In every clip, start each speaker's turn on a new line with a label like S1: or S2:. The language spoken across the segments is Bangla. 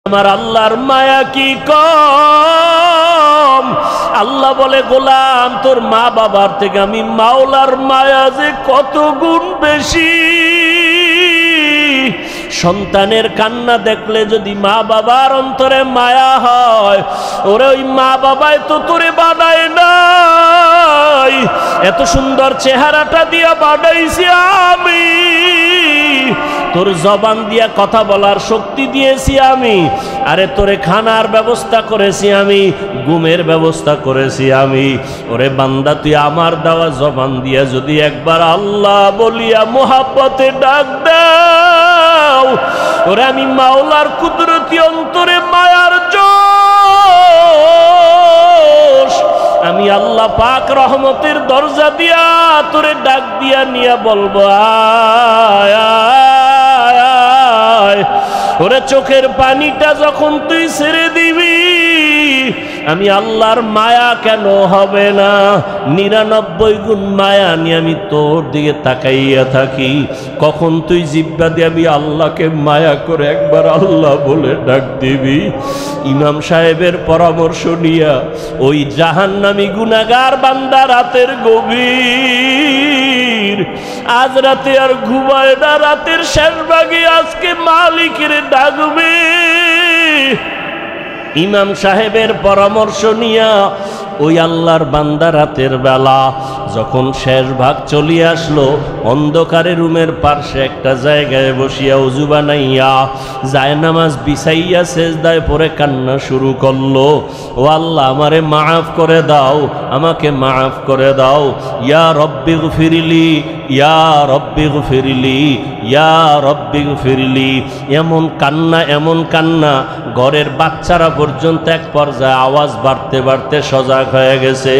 S1: আমার আল্লাহর মায়া কি কম। আল্লাহ বলে গোলাম তোর মা বাবার থেকে আমি মাওলার মায়া যে কত গুণ বেশি। সন্তানের কান্না দেখলে যদি মা বাবার অন্তরে মায়া হয়, ওরে ওই মা বাবায় তো তোরে বানায় নাই, এত সুন্দর চেহারাটা দিয়া বানাইছি আমি, তোর জবান দিয়া কথা বলার শক্তি দিয়েছি আমি, আরে তোরে খানার ব্যবস্থা করেছি আমি, ঘুমের ব্যবস্থা করেছি আমি। ওরে বান্দা তুই আমার দেওয়া জবান দিয়া যদি একবার আল্লাহ বলিয়া মোহাব্বতে ডাক দাও, ওরে আমি মাওলার কুদরতি অন্তরে মায়ার জোশ, আমি আল্লাহ পাক রহমতের দরজা দিয়া তোরে ডাক দিয়া নিয়া বলবো আয় আয় আয়। ওরে চোখের পানিটা যখন তুই ছেড়ে দিবি, আমি আল্লাহর মায়া কেন হবে না, 99 গুণ মায়া নিয়ে আমি তোর দিকে তাকাইয়া থাকি। কখন তুই জিব্বা দিয়ে আমি আল্লাহকে মায়া করে একবার আল্লাহ বলে ডাক দিবি। ইমাম সাহেবের পরামর্শ নিয়া ওই জাহান্নামী গুনাহগার বান্দা রাতের গভীর, আজ রাতে আর ঘুমায় না, রাতের শেষ ভাগে আজকে মালিকের ডাকবে। ইমাম সাহেবের পরামর্শ নিয়া ওই আল্লাহর বান্দা রাতের বেলা যখন শেষ ভাগ চলিয়ে আসলো, অন্ধকারে রুমের পার্শ্বে একটা জায়গায় বসিয়া ওযু বানাইয়া জায়নামাজ বিছাইয়া সেজদায় পড়ে কান্না শুরু করলো। ও আল্লাহ আমারে মাফ করে দাও, আমাকে মাফ করে দাও, ইয়া রব্বি গফিরলি, ইয়া রব্বি গফিরলি, ইয়া রব্বি গফিরলি। এমন কান্না, এমন কান্না, ঘরের বাচ্চারা পর্যন্ত এক পর্যায়ে আওয়াজ বাড়তে বাড়তে সজাগ হয়ে গেছে।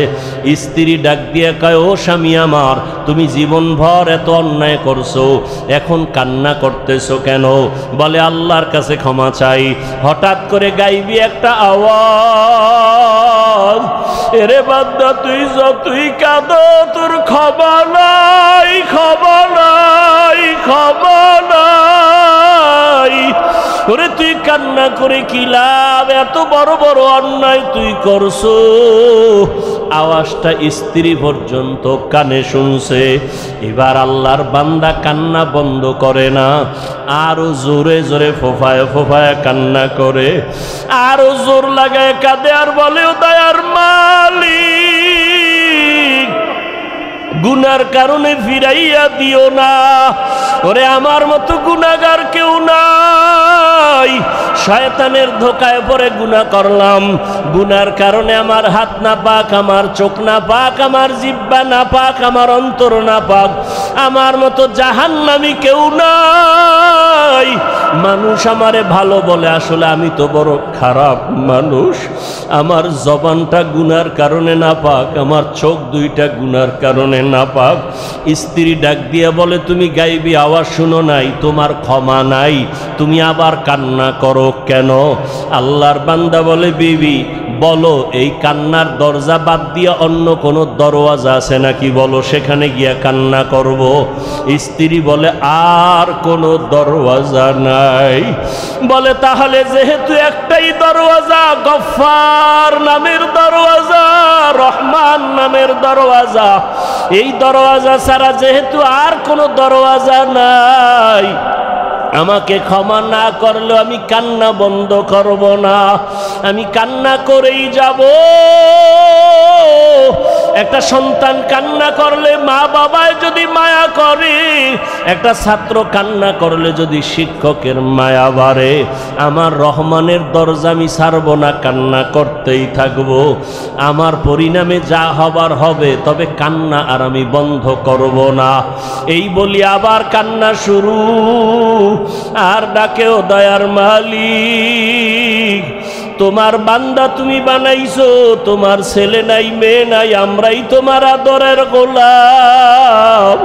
S1: স্ত্রী ডাক দিয়ে কয়, ও স্বামী আমার, তুমি জীবনভর এত অন্যায় করছো, এখন কান্না করতেছো কেন? বলে আল্লাহর কাছে ক্ষমা চাই। হঠাৎ করে গাইবি একটা আওয়াজ, এরে বান্দা তুই যতই কাঁদো তোর ক্ষমা নাই, ক্ষমা নাই, ক্ষমা নাই। ওরে তুই কান্না করে কি লাভ, এত বড় বড় অন্যায় তুই করছো। আওয়াজটা স্ত্রী পর্যন্ত কানে শুনছে। এবার আল্লাহর বান্দা কান্না বন্ধ করে না, আরো জোরে জোরে ফোফায় ফোফায় কান্না করে, আরো জোর লাগায় কাঁদে আর বলে, ও দয়ার মালিক, গুনার কারণে ফিরাইয়া দিও না। ওরে আমার মতো গুনাহগার কেউ নাই, শয়তানের ধোকায় পড়ে গুনাহ করলাম, গুনার কারণে আমার হাত না পাক, আমার চোখ না পাক, আমার জিহ্বা না পাক, আমার অন্তর না পাক, আমার মতো জাহান্নামী কেউ নাই। মানুষ আমারে ভালো বলে, আসলে আমি তো বড় খারাপ মানুষ। আমার জবানটা গুনার কারণে না পাক, আমার চোখ দুইটা গুনার কারণে না পাক। স্ত্রী ডাক দিয়া বলে, তুমি গাইবি আওয়াজ শুনো নাই, তোমার ক্ষমা নাই, তুমি আবার কান্না করো কেন? আল্লাহর বান্দা বলে, বিবি বলো এই কান্নার দরজা বাদ দিয়ে অন্য কোনো দরওয়াজা আছে নাকি, বলো সেখানে গিয়া কান্না করব। স্ত্রী বলে, আর কোনো দরওয়াজা নাই। বলে, তাহলে যেহেতু একটাই দরওয়াজা, গফফার নামের দরওয়াজা, রহমান নামের দরওয়াজা, এই দরওয়াজা ছাড়া যেহেতু আর কোনো দরওয়াজা নাই, আমাকে ক্ষমা না করলেও আমি কান্না বন্ধ করব না, আমি কান্না করেই যাব। একটা সন্তান কান্না করলে মা বাবায় যদি মায়া করে, একটা ছাত্র কান্না করলে যদি শিক্ষকের মায়া বাড়ে, আমার রহমানের দরজা আমি ছাড়ব না, কান্না করতেই থাকব। আমার পরিণামে যা হবার হবে, তবে কান্না আর আমি বন্ধ করব না। এই বলি আবার কান্না শুরু, আর ডাকেও দয়ার মালিক, তোমার বান্দা তুমি বানাইছো, তোমার ছেলে নাই মেয়ে নাই, আমরাই তোমার আদরের গোলাম।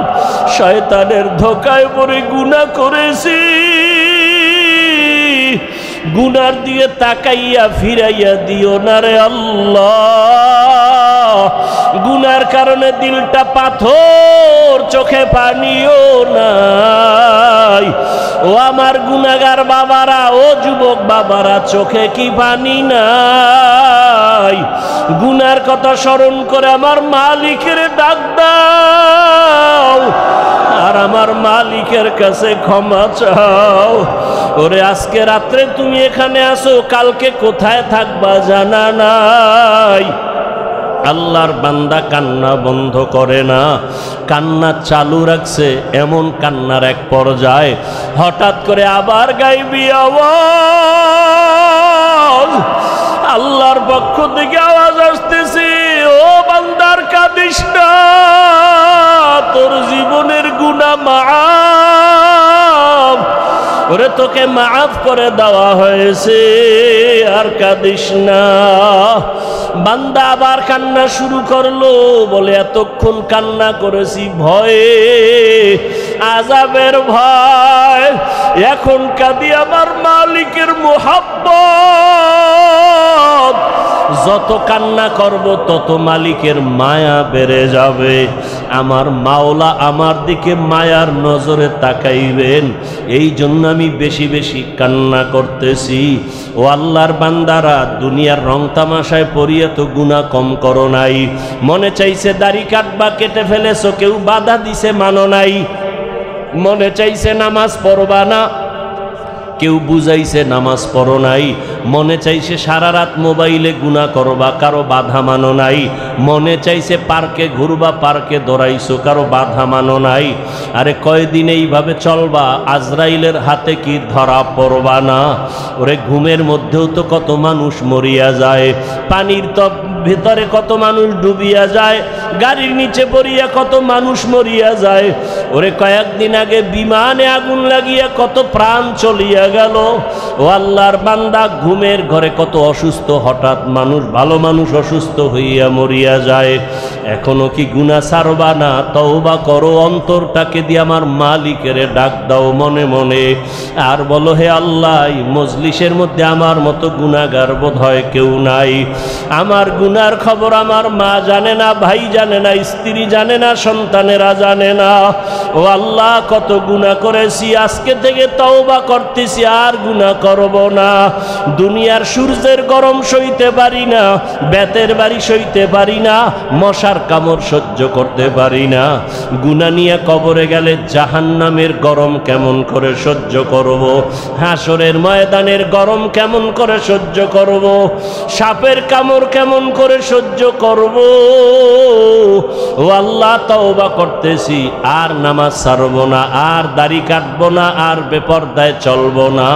S1: শয়তানের ধোকায় পড়ে গুনাহ করেছি, গুনার দিকে তাকাইয়া ফিরাইয়া দিও না রে আল্লাহ। গুনার কারণে দিলটা পাথর, চোখে পানিও নাই। ও আমার গুনাহগার বাবারা, ও যুবক বাবারা, চোখে কি পানি নাই? গুনার কথা স্মরণ করে আমার মালিকের ডাক দাও আর আমার মালিকের কাছে ক্ষমা চাও। ওরে আজকে রাত্রে তুমি এখানে আসো, কালকে কোথায় থাকবা জানা নাই। আল্লাহর বান্দা কান্না বন্ধ করে না, কান্না চালু রাখছে। এমন কান্নার এক পর্যায়ে হঠাৎ করে আবার গাইবি আওয়াজ, আল্লাহর পক্ষ থেকে আওয়াজ আসতেছে, ও বান্দার কাঁদিস না, তোর জীবনের গুনাহ মাফ, ওরে তোকে মাফ করে দেওয়া হয়েছে, আর কাঁদিস না। বান্দা আবার কান্না শুরু করলো, বলে এতক্ষণ কান্না করেছি ভয়ে, আযাবের ভয়, এখন কাঁদি আমার মালিকের মুহাব্বত। যত কান্না করব তত মালিকের মায়া বেড়ে যাবে, আমার মাওলা আমার দিকে মায়ার নজরে তাকাইবেন। এই জন্য আমি বেশি বেশি কান্না করতেছি। ও আল্লাহর বান্দারা, দুনিয়ার রং তামাশায় পড়িয়া তো গুনাহ কম করো নাই। মনে চাইছে দাড়ি কাটবা, কেটে ফেলেছো, কেউ বাধা দিছে মানো নাই। মনে চাইছে নামাজ পড়বা না, কেউ বুঝাইছে নামাজ পড়ো নাই। মনে চাইছে সারা রাত মোবাইলে গুনাহ করবা, কারো বাধা মানো নাই। মনে চাইছে পার্কে ঘুরবা, পার্কে দৌড়াইছো, কারো বাধা মানো নাই। আরে কয়দিন এইভাবে চলবা, আজরাইলের হাতে কি ধরা পড়বা না? ওরে ঘুমের মধ্যেও তো কত মানুষ মরিয়া যায়, পানির তো ভিতরে কত মানুষ ডুবিয়া যায়, গাড়ির নিচে পড়িয়া কত মানুষ মরিয়া যায়। ওরে কয়েকদিন আগে বিমানে আগুন লাগিয়া কত প্রাণ চলিয়া গেল। ও আল্লাহর বান্দা, ঘুমের ঘরে কত অসুস্থ হঠাৎ মানুষ, ভালো মানুষ অসুস্থ হইয়া মরিয়া যায়। এখনো কি গুনাহ ছাড়বা না? তওবা করো, অন্তরটাকে দিয়ে আমার মালিকের ডাক দাও মনে মনে, আর বলো, হে আল্লাহ, মজলিসের মধ্যে আমার মতো গুনাহগার বোধ হয় কেউ নাই। আমার গুনার খবর আমার মা জানে না, ভাই জানে না, স্ত্রী জানে না, সন্তানেরা জানে না। ও আল্লাহ, কত গুনাহ করেছি, আজকে থেকে তওবা করতেছি, আর গুনাহ করব না। দুনিয়ার সূর্যের গরম সইতে পারি না, বেতের বাড়ি সইতে পারি না, মশার কামড় সহ্য করতে পারি না। গুনাহ নিয়ে কবরে গেলে জাহান্নামের গরম কেমন করে সহ্য করব? হাসরের ময়দানের গরম কেমন করে সহ্য করব? সাপের কামড় কেমন করে সহ্য করব? ও আল্লাহ, তওবা করতেছি, আর নামাজ ছাড়ব না, আর দাড়ি কাটব না, আর বেপরদায় চলব না।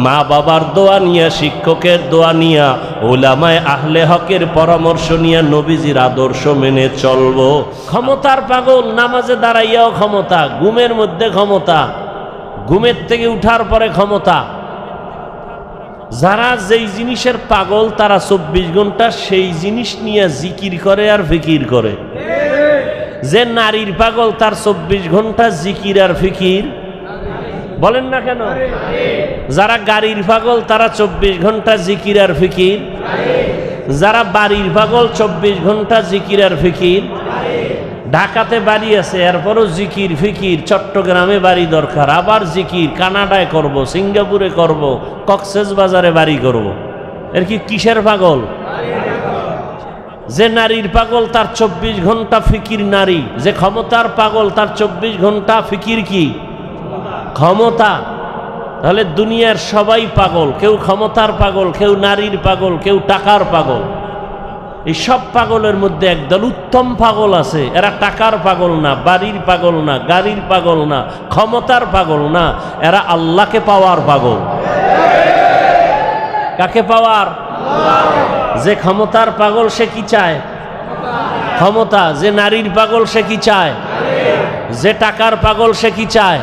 S1: মা বাবার দোয়া নিয়া, শিক্ষকের দোয়া নিয়া, উলামায়ে আহলে হকের পরামর্শ নিয়া, নবীজির আদর্শ মেনে চলব। ক্ষমতার পাগল, নামাজে দাঁড়াইয়াও ক্ষমতা, ঘুমের মধ্যে ক্ষমতা, ঘুমের থেকে উঠার পরে ক্ষমতা। যারা যেই জিনিসের পাগল, তারা 24 ঘন্টা সেই জিনিস নিয়ে জিকির করে আর ফিকির করে। যে নারীর পাগল, তার 24 ঘন্টা জিকির আর ফিকির। বলেন না কেন? যারা গাড়ির পাগল, তারা 24 ঘন্টা জিকির আর ফিকির। যারা বাড়ির পাগল, 24 ঘন্টা জিকির আর ফিকির। ঢাকাতে বাড়ি আছে, এরপরও জিকির ফিকির। চট্টগ্রামে বাড়ি দরকার, আবার জিকির। কানাডায় করব, সিঙ্গাপুরে করব, কক্সবাজারে বাড়ি করব। এর কি কিসের পাগল? যে নারীর পাগল, তার 24 ঘন্টা ফিকির নারী। যে ক্ষমতার পাগল, তার 24 ঘন্টা ফিকির কি? ক্ষমতা। তাহলে দুনিয়ার সবাই পাগল, কেউ ক্ষমতার পাগল, কেউ নারীর পাগল, কেউ টাকার পাগল। এই সব পাগলের মধ্যে একদল উত্তম পাগল আছে, এরা টাকার পাগল না, বাড়ির পাগল না, গাড়ির পাগল না, ক্ষমতার পাগল না, এরা আল্লাহকে পাওয়ার পাগল। কাকে পাওয়ার? যে ক্ষমতার পাগল, সে কি চায়? ক্ষমতা। যে নারীর পাগল, সে কি চায়? যে টাকার পাগল, সে কি চায়?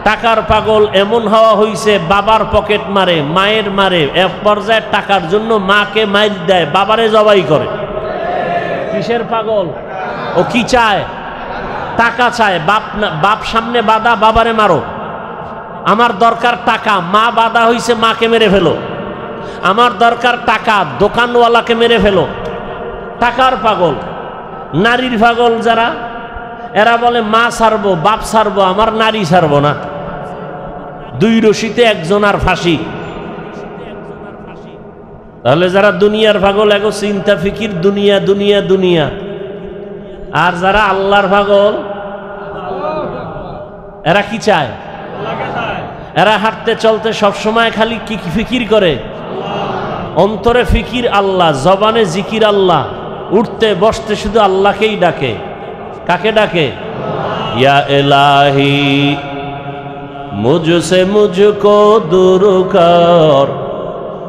S1: টাকার পাগল এমন হওয়া হইছে, বাবার পকেট মারে, মায়ের মারে, এক পর্যায়ে টাকার জন্য মাকে মাইর দেয়, বাবারে জবাই করে। কিসের পাগল? ও কি চায়? টাকা চায়। বাপ সামনে বাধা, বাবারে মারো। আমার দরকার টাকা, মা বাধা হইছে, মাকে মেরে ফেলো। আমার দরকার টাকা, দোকানওয়ালাকে মেরে ফেলো। টাকার পাগল। নারীর পাগল যারা, এরা বলে মা ছাড়বো, বাপ ছাড়বো, আমার নারী ছাড়বো না। দুই রশিতে একজনার ফাঁসি। তাহলে যারা দুনিয়ার পাগল, এগো চিন্তা ফিকির দুনিয়া দুনিয়া দুনিয়া। আর যারা আল্লাহর পাগল, এরা কি চায়? এরা হাঁটতে চলতে সবসময় খালি কি ফিকির করে? অন্তরে ফিকির আল্লাহ, জবানে জিকির আল্লাহ, উঠতে বসতে শুধু আল্লাহকেই ডাকে। কাকে ডাকে? ইয়া ইলাহি মুঝসে মুঝকো दूर कर,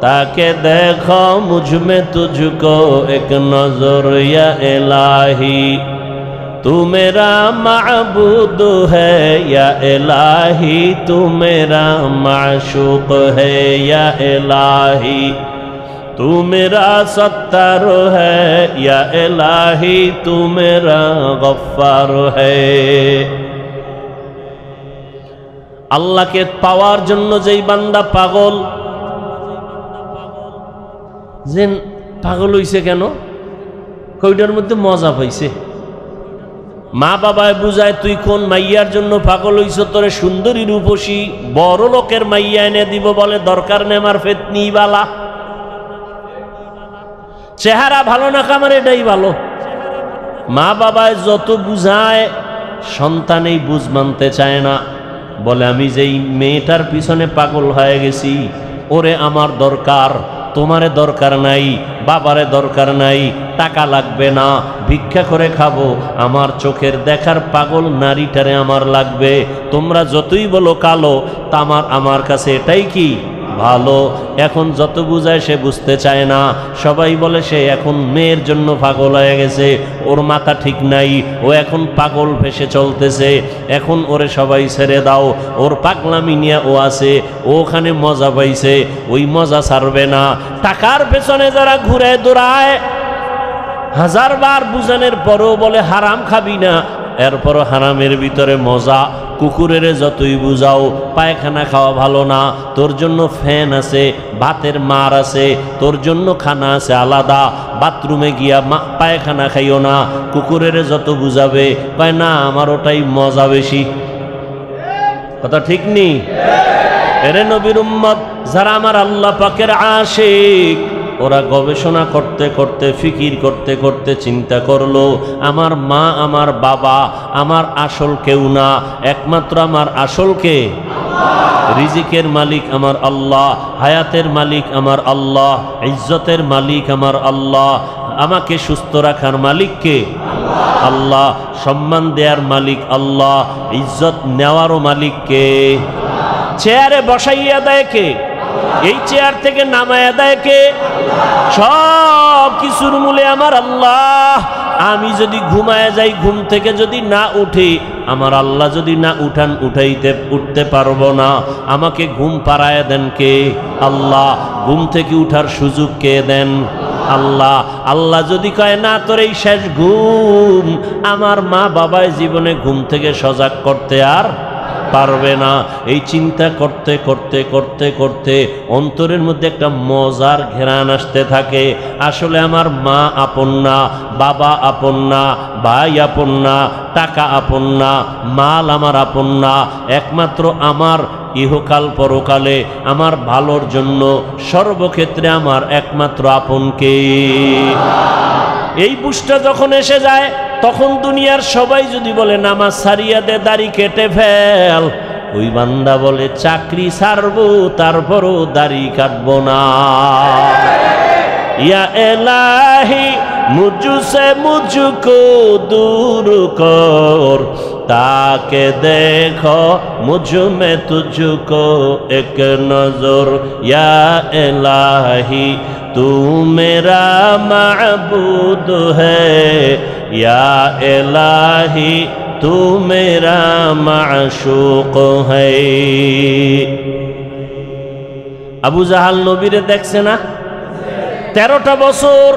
S1: ताके देखो मुझ में तुझको एक नजर, या इलाही तू मेरा माबूद है, या इलाही तू मेरा माशूक है, या इलाही तू मेरा सत्तार है, या इलाही तू मेरा गफ्फार है। আল্লাহকে পাওয়ার জন্য যেই বান্দা পাগল, যে পাগল হইছে কেন? কইটার মধ্যে মজা পাইছে। মা বাবায় বুঝায় তুই কোন মাইয়ার জন্য পাগল হইছ, তোরে সুন্দরী রূপসী বড় লোকের মাইয়া এনে দিব, বলে দরকার নেই আমার ফেতনি বালা, চেহারা ভালো না কামার এটাই ভালো। মা বাবায় যত বুঝায়, সন্তানেই বুঝ মানতে চায় না। বলে আমি যেই মেয়েটার পিছনে পাগল হয়ে গেছি, ওরে আমার দরকার, তোমারে দরকার নাই, বাবারে দরকার নাই, টাকা লাগবে না, ভিক্ষা করে খাবো, আমার চোখের দেখার পাগল নারীটারে আমার লাগবে। তোমরা যতই বলো কালো, তা আমার কাছে এটাই কি ভালো। এখন যত বুঝায় সে বুঝতে চায় না। সবাই বলে সে এখন মেয়ের জন্য পাগল হয়ে গেছে, ওর মাথা ঠিক নাই, ও এখন পাগল ভেসে চলতেছে, এখন ওরে সবাই ছেড়ে দাও, ওর পাগলামি নিয়ে ও আছে, ও ওখানে মজা পাইছে, ওই মজা ছাড়বে না। টাকার পেছনে যারা ঘুরে দৌড়ায়, হাজারবার বুঝানোর পরও বলে হারাম খাবি না, এরপরও হারামের ভিতরে মজা। কুকুরের যতই বুঝাও পায়খানা খাওয়া ভালো না, তোর জন্য ফ্যান আছে, ভাতের মার আছে, তোর জন্য খানা আছে আলাদা, বাথরুমে গিয়া পায়খানা খাইও না। কুকুরের যত বুঝাবে কয় না আমার ওটাই মজা বেশি। কথা ঠিক নেই? এরে নবীর উম্মত যারা আমার আল্লাহ পাকের আশিক, ওরা গবেষণা করতে করতে ফিকির করতে করতে চিন্তা করলো, আমার মা আমার বাবা আমার আসল কেউ না, একমাত্র আমার আসল কে? রিজিকের মালিক আমার আল্লাহ, হায়াতের মালিক আমার আল্লাহ, ইজ্জতের মালিক আমার আল্লাহ, আমাকে সুস্থ রাখার মালিক কে? আল্লাহ, সম্মান দেওয়ার মালিক আল্লাহ, ইজ্জত নেওয়ারও মালিক কে? চেয়ারে বসাইয়া দেয় কে? এই চেয়ার থেকে নামায়া দেয় কে? সব কিছুর মূলে আমার আল্লাহ। আমি যদি ঘুমায় যাই, ঘুম থেকে যদি না উঠি, আমার আল্লাহ যদি না উঠতে পারবো না, আমাকে ঘুম পাড়ায় দেন কে? আল্লাহ। ঘুম থেকে উঠার সুযোগ কে দেন? আল্লাহ। আল্লাহ যদি কয় না তোর এই শেষ ঘুম, আমার মা বাবায় জীবনে ঘুম থেকে সজাগ করতে আর পারবে না। এই চিন্তা করতে করতে করতে করতে অন্তরের মধ্যে একটা মজার ঘেরান আসতে থাকে। আসলে আমার মা আপন না, বাবা আপন না, ভাই আপন না, টাকা আপন না, মাল আমার আপন না, একমাত্র আমার ইহকাল পরকালে আমার ভালোর জন্য সর্বক্ষেত্রে আমার একমাত্র আপনকে। এই বুঝটা যখন এসে যায়, তখন দুনিয়ার সবাই যদি বলে নামাজ ছাড়িয়া দে, দাড়ি কেটে ফেল, ওই বান্দা বলে চাকরি ছাড়বো তারপরও দাড়ি কাটবো না। ইয়া ইলাহি মুঝসে মুঝকো দূর কর, ताके देखो मुझ में तुझको एक नजर, या इलाही तू मेरा माबूद है, या इलाही तू मेरा माशूक है। আবু জাহাল নবীরে দেখছে না? 13টা বছর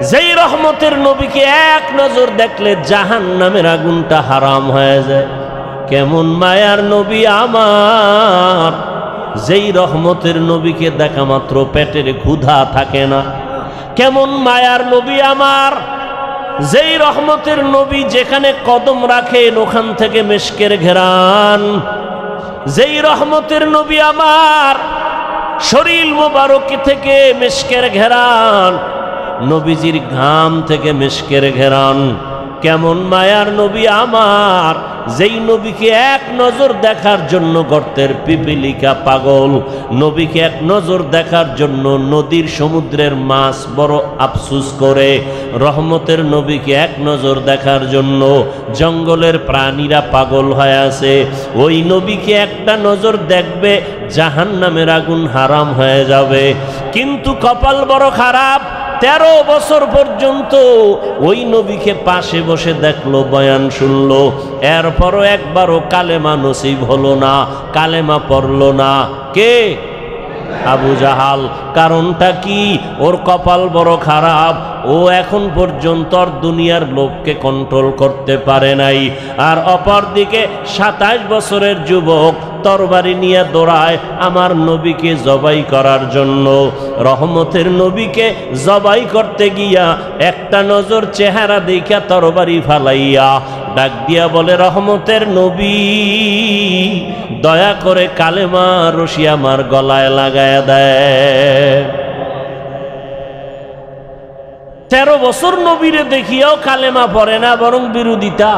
S1: যেই রহমতের নবীকে এক নজর দেখলে জাহান্নামের আগুনটা হারাম হয়ে যায়। কেমন মায়ার নবী আমার, যেই রহমতের নবীকে দেখা মাত্র পেটের ক্ষুধা থাকে না। কেমন মায়ার নবী আমার, যেই রহমতের নবী যেখানে কদম রাখেন ওখান থেকে মিশকের ঘেরান, যেই রহমতের নবী আমার শরীর মোবারক থেকে মিশকের ঘেরান, নবীজির ঘাম থেকে মিশকের ঘেরান। কেমন মায়ার নবী আমার, যেই নবীকে এক নজর দেখার জন্য গর্তের পিপিলিকা পাগল, নবীকে এক নজর দেখার জন্য নদীর সমুদ্রের মাছ বড় আফসুস করে, রহমতের নবীকে এক নজর দেখার জন্য জঙ্গলের প্রাণীরা পাগল হয়ে আছে। ওই নবীকে একটা নজর দেখবে জাহান্নামের আগুন হারাম হয়ে যাবে। কিন্তু কপাল বড় খারাপ, 13 বছর পর্যন্ত ওই নবীকে পাশে বসে দেখলো, বয়ান শুনলো, এরপরও একবারও কালেমা নসিব হলো না, কালেমা পড়লো না। কে? আবু জাহাল। কারণটা কি? ওর কপাল বড় খারাপ, ও এখন পর্যন্ত আর দুনিয়ার লোককে কন্ট্রোল করতে পারে নাই। আর অপরদিকে 27 বছরের যুবক তরবারি নিয়ে দৌড়ায় আমার নবীকে জবাই করার জন্য। রহমতের নবীকে জবাই করতে গিয়া একটা নজর চেহারা দেখা তরবারি ফালাইয়া ডাক দিয়া বলে, রহমতের নবী দয়া করে কালেমা রশি আমার গলায় লাগায় দেয়। 13 বছর নবীরে দেখিয়াও কালেমা পড়ে না, বরং বিরোধিতা।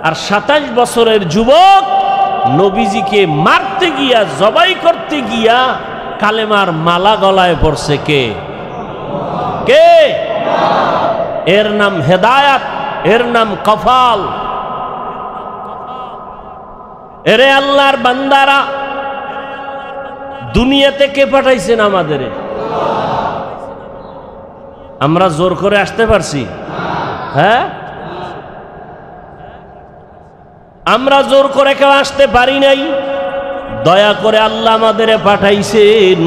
S1: আর 27 বছরের যুবক নবীজিকে মারতে গিয়া, জবাই করতে গিয়া কালেমার মালা গলায় পড়ছে। কে? কে? এর নাম হেদায়াত, এর নাম কফাল। এরে আল্লাহর বান্দারা, দুনিয়াতে কে পাঠাইছেন আমাদের? আমরা জোর করে আসতে পারছি? হ্যাঁ, আমরা জোর করে কেউ আসতে পারি নাই। দয়া করে আল্লাহ আমাদের পাঠাইছেন।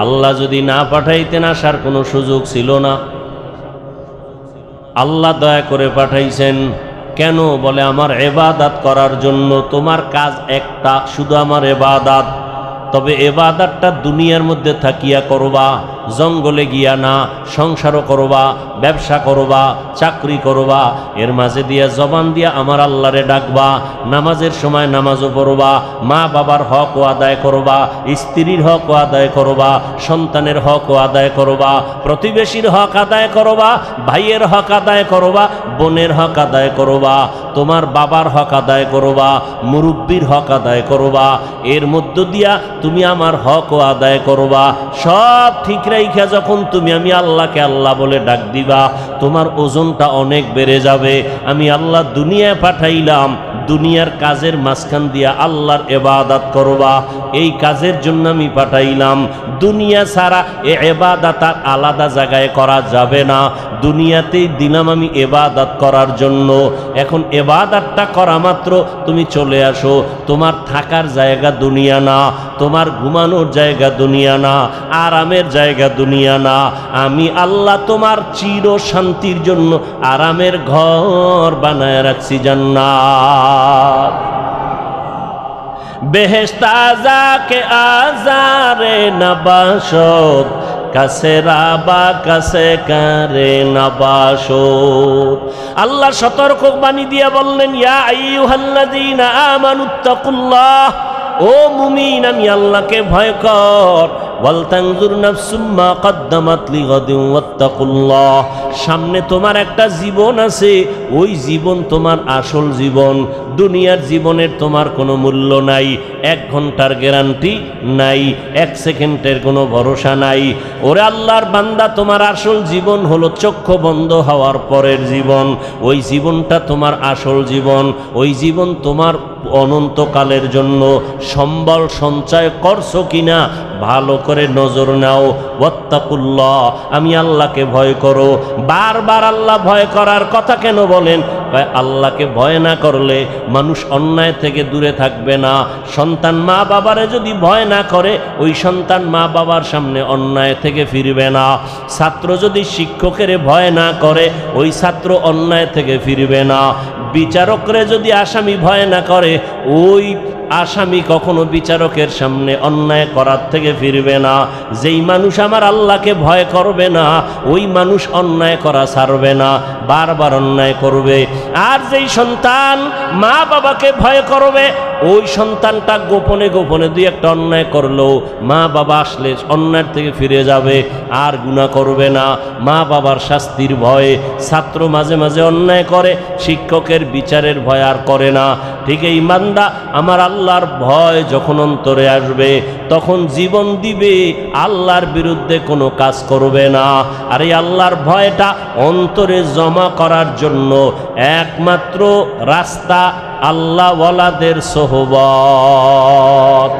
S1: আল্লাহ যদি না পাঠাইতেন আসার কোনো সুযোগ ছিল না। আল্লাহ দয়া করে পাঠাইছেন। কেন? বলে আমার ইবাদত করার জন্য। তোমার কাজ একটা, শুধু আমার ইবাদত। তবে ইবাদতটা দুনিয়ার মধ্যে থাকিয়া করবা, জঙ্গলে গিয়া না। সংসারও করবা, ব্যবসা করবা, চাকরি করবা, এর মাঝে দিয়া জবান দিয়া আমার আল্লাহরে ডাকবা। নামাজের সময় নামাজও পড়বা, মা বাবার হকও আদায় করবা, স্ত্রীর হকও আদায় করবা, সন্তানের হকও আদায় করবা, প্রতিবেশীর হক আদায় করবা, ভাইয়ের হক আদায় করবা, বোনের হক আদায় করবা, তোমার বাবার হক আদায় করবা, মুরব্বির হক আদায় করবা। এর মধ্য দিয়া তুমি আমার হকও আদায় করবা। সব ঠিক রাইখা যখন তুমি আমি আল্লাহকে আল্লাহ বলে ডাক দিবা, তোমার ওজনটা অনেক বেড়ে যাবে। আমি আল্লাহ দুনিয়ায় পাঠাইলাম, দুনিয়ার কাজের মাঝখান দিয়া আল্লাহর ইবাদত করবা, এই কাজের জন্য আমি পাঠাইলাম। দুনিয়া ছাড়া এ ইবাদত আর আলাদা জায়গায় করা যাবে না। দুনিয়াতেই দিলাম আমি ইবাদত করার জন্য। এখন ইবাদতটা করা মাত্র তুমি চলে আসো। তোমার থাকার জায়গা দুনিয়া না, তোমার ঘুমানোর জায়গা দুনিয়া না, আরামের জায়গা দুনিয়া না। আমি আল্লাহ তোমার চির শান্তির জন্য আরামের ঘর বানায় রাখছি জান্নাত। বেহেশত আযাকে আযারে নবাসত, কাছে রাবা কাছে কারে নবাসত। আল্লাহ সতর্ক বাণী দিয়া বললেন, ইয়া আইয়ুহাল্লাযীনা আমানুত্তাকুল্লাহ, ও মুমিন আমি আল্লাহকে ভয় কর। ওয়ালতানজুর নাফসুম মা কদ্দামাত লিগাদিন ওয়াত্তাকুল্লাহ। সামনে তোমার একটা জীবন আছে, ওই জীবন তোমার আসল জীবন। দুনিয়ার জীবনের তোমার কোনো মূল্য নাই, 1 ঘন্টার গ্যারান্টি নাই, 1 সেকেন্ডের কোনো ভরসা নাই। ওরে আল্লাহর বান্দা, তোমার আসল জীবন হলো চক্ষু বন্ধ হওয়ার পরের জীবন। ওই জীবনটা তোমার আসল জীবন। ওই জীবন তোমার অনন্তকালের জন্য। সম্বল সঞ্চয় করছো কিনা ভালো করে নজর নাও। ওয়াত্তাকুল্লাহ, আমি আল্লাহকে ভয় করো। বারবার আল্লাহ ভয় করার কথা কেন বলেন? আল্লাহকে ভয় না করলে মানুষ অন্যায় থেকে দূরে থাকবে না। সন্তান মা বাবারে যদি ভয় না করে, ওই সন্তান মা বাবার সামনে অন্যায় থেকে ফিরবে না। ছাত্র যদি শিক্ষকের ভয় না করে, ওই ছাত্র অন্যায় থেকে ফিরবে না। বিচারকরে যদি আসামি ভয় না করে, ওই আসামি কখনো বিচারকের সামনে অন্যায় করার থেকে ফিরবে না। যেই মানুষ আমার আল্লাহকে ভয় করবে না, ওই মানুষ অন্যায় করা ছাড়বে না, বারবার অন্যায় করবে। আর যেই সন্তান মা বাবাকে ভয় করবে, ওই সন্তানটা গোপনে গোপনে দুই একটা অন্যায় করলেও মা বাবা আসলে অন্যায় থেকে ফিরে যাবে, আর গুনাহ করবে না। মা বাবার শাস্তির ভয়ে ছাত্র মাঝে মাঝে অন্যায় করে, শিক্ষকের বিচারের ভয় আর করে না। ঠিক এই বান্দা আমার আল্লাহর ভয় যখন অন্তরে আসবে, তখন জীবন দিবে, আল্লাহর বিরুদ্ধে কোনো কাজ করবে না। আর এই আল্লাহর ভয়টা অন্তরে জমা করার জন্য একমাত্র রাস্তা আল্লাহওয়ালাদের সোহবত।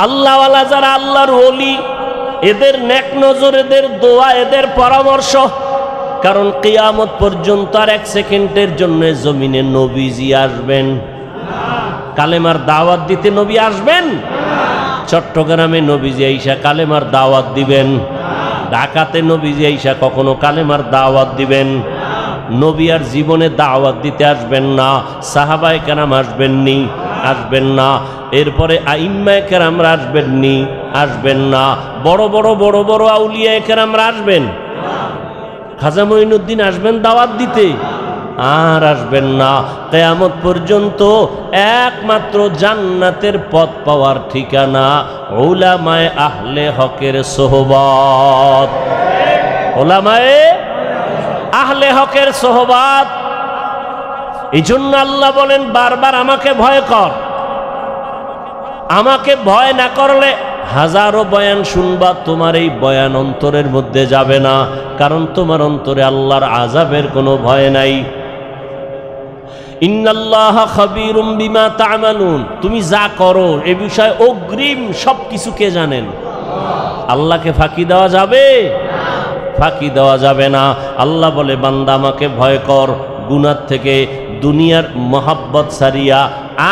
S1: আল্লাহওয়ালা যারা আল্লাহর ওলি, এদের নেক নজর, এদের দোয়া, এদের পরামর্শ। কারণ কিয়ামত পর্যন্ত আর এক সেকেন্ডের জন্য জমিনে নবীজি আসবেন? কালেমার দাওয়াত দিতে নবী আসবেন? চট্টগ্রামে নবীজি আইসা কালেমার দাওয়াত দিবেন? ঢাকাতে নবীজি আইসা কখনো কালেমার দাওয়াত দিবেন? নবী আর জীবনে দাওয়াত দিতে আসবেন না। সাহাবায়ে কেরাম আসবেননি? আসবেন না। এরপরে আইম্মায়ে কেরামরা আসবেননি? আসবেন না। বড় বড় বড় বড় আউলিয়ায়ে কেরামরা আসবেন? খাজা মঈনুদ্দিন আসবেন দাওয়াত দিতে? আর আসবেন না। কিয়ামত পর্যন্ত একমাত্র জান্নাতের পথ পাওয়ার ঠিকানা উলামায়ে আহলে হকের সোহবত। উলামায়ে আহলে হকের সোহবত। এই জন্য আল্লাহ বলেন বারবার আমাকে ভয় কর। আমাকে ভয় না করলে হাজারো বয়ান শুনবা, তোমার এই বয়ান অন্তরের মধ্যে যাবে না। কারণ তোমার অন্তরে আল্লাহর আযাবের কোনো ভয় নাই। ইন্নাল্লাহা খাবীরুম বিমা তা'মালুন, তুমি যা করো এ বিষয়ে অগ্রিম সব কিছু কে জানেন? আল্লাহকে ফাঁকি দেওয়া যাবে? ফাঁকি দেওয়া যাবে না। আল্লাহ বলে বান্দা আমাকে ভয় কর, গুনাহ থেকে দুনিয়ার মহাব্বত সারিয়া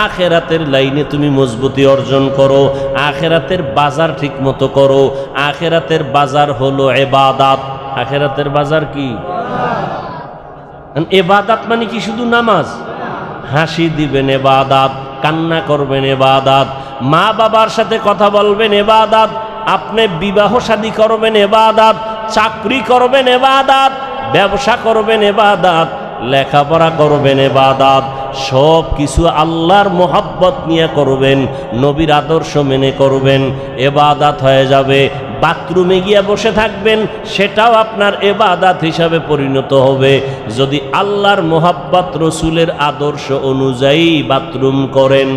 S1: আখেরাতের লাইনে তুমি মজবুতি অর্জন করো, আখেরাতের বাজার ঠিক মতো করো। আখেরাতের বাজার হলো ইবাদত। আখেরাতের বাজার কি? ইবাদত মানে কি শুধু নামাজ? হাসি দিবেন ইবাদত, কান্না করবেন ইবাদত, মা বাবার সাথে কথা বলবেন ইবাদত, আপনি বিবাহ শাদী করবেন ইবাদত, চাকরি করবেন ইবাদত, ব্যবসা করবেন ইবাদত, লেখাপড়া করবেন ইবাদত। সব কিছু আল্লাহর মোহাব্বত নিয়ে করবেন, নবীর আদর্শ মেনে করবেন, ইবাদত হয়ে যাবে। বাথরুমে গিয়ে বসে থাকবেন, সেটাও আপনার ইবাদত হিসাবে পরিণত হবে যদি আল্লাহর মোহাব্বত রসুলের আদর্শ অনুযায়ী বাথরুম করেন।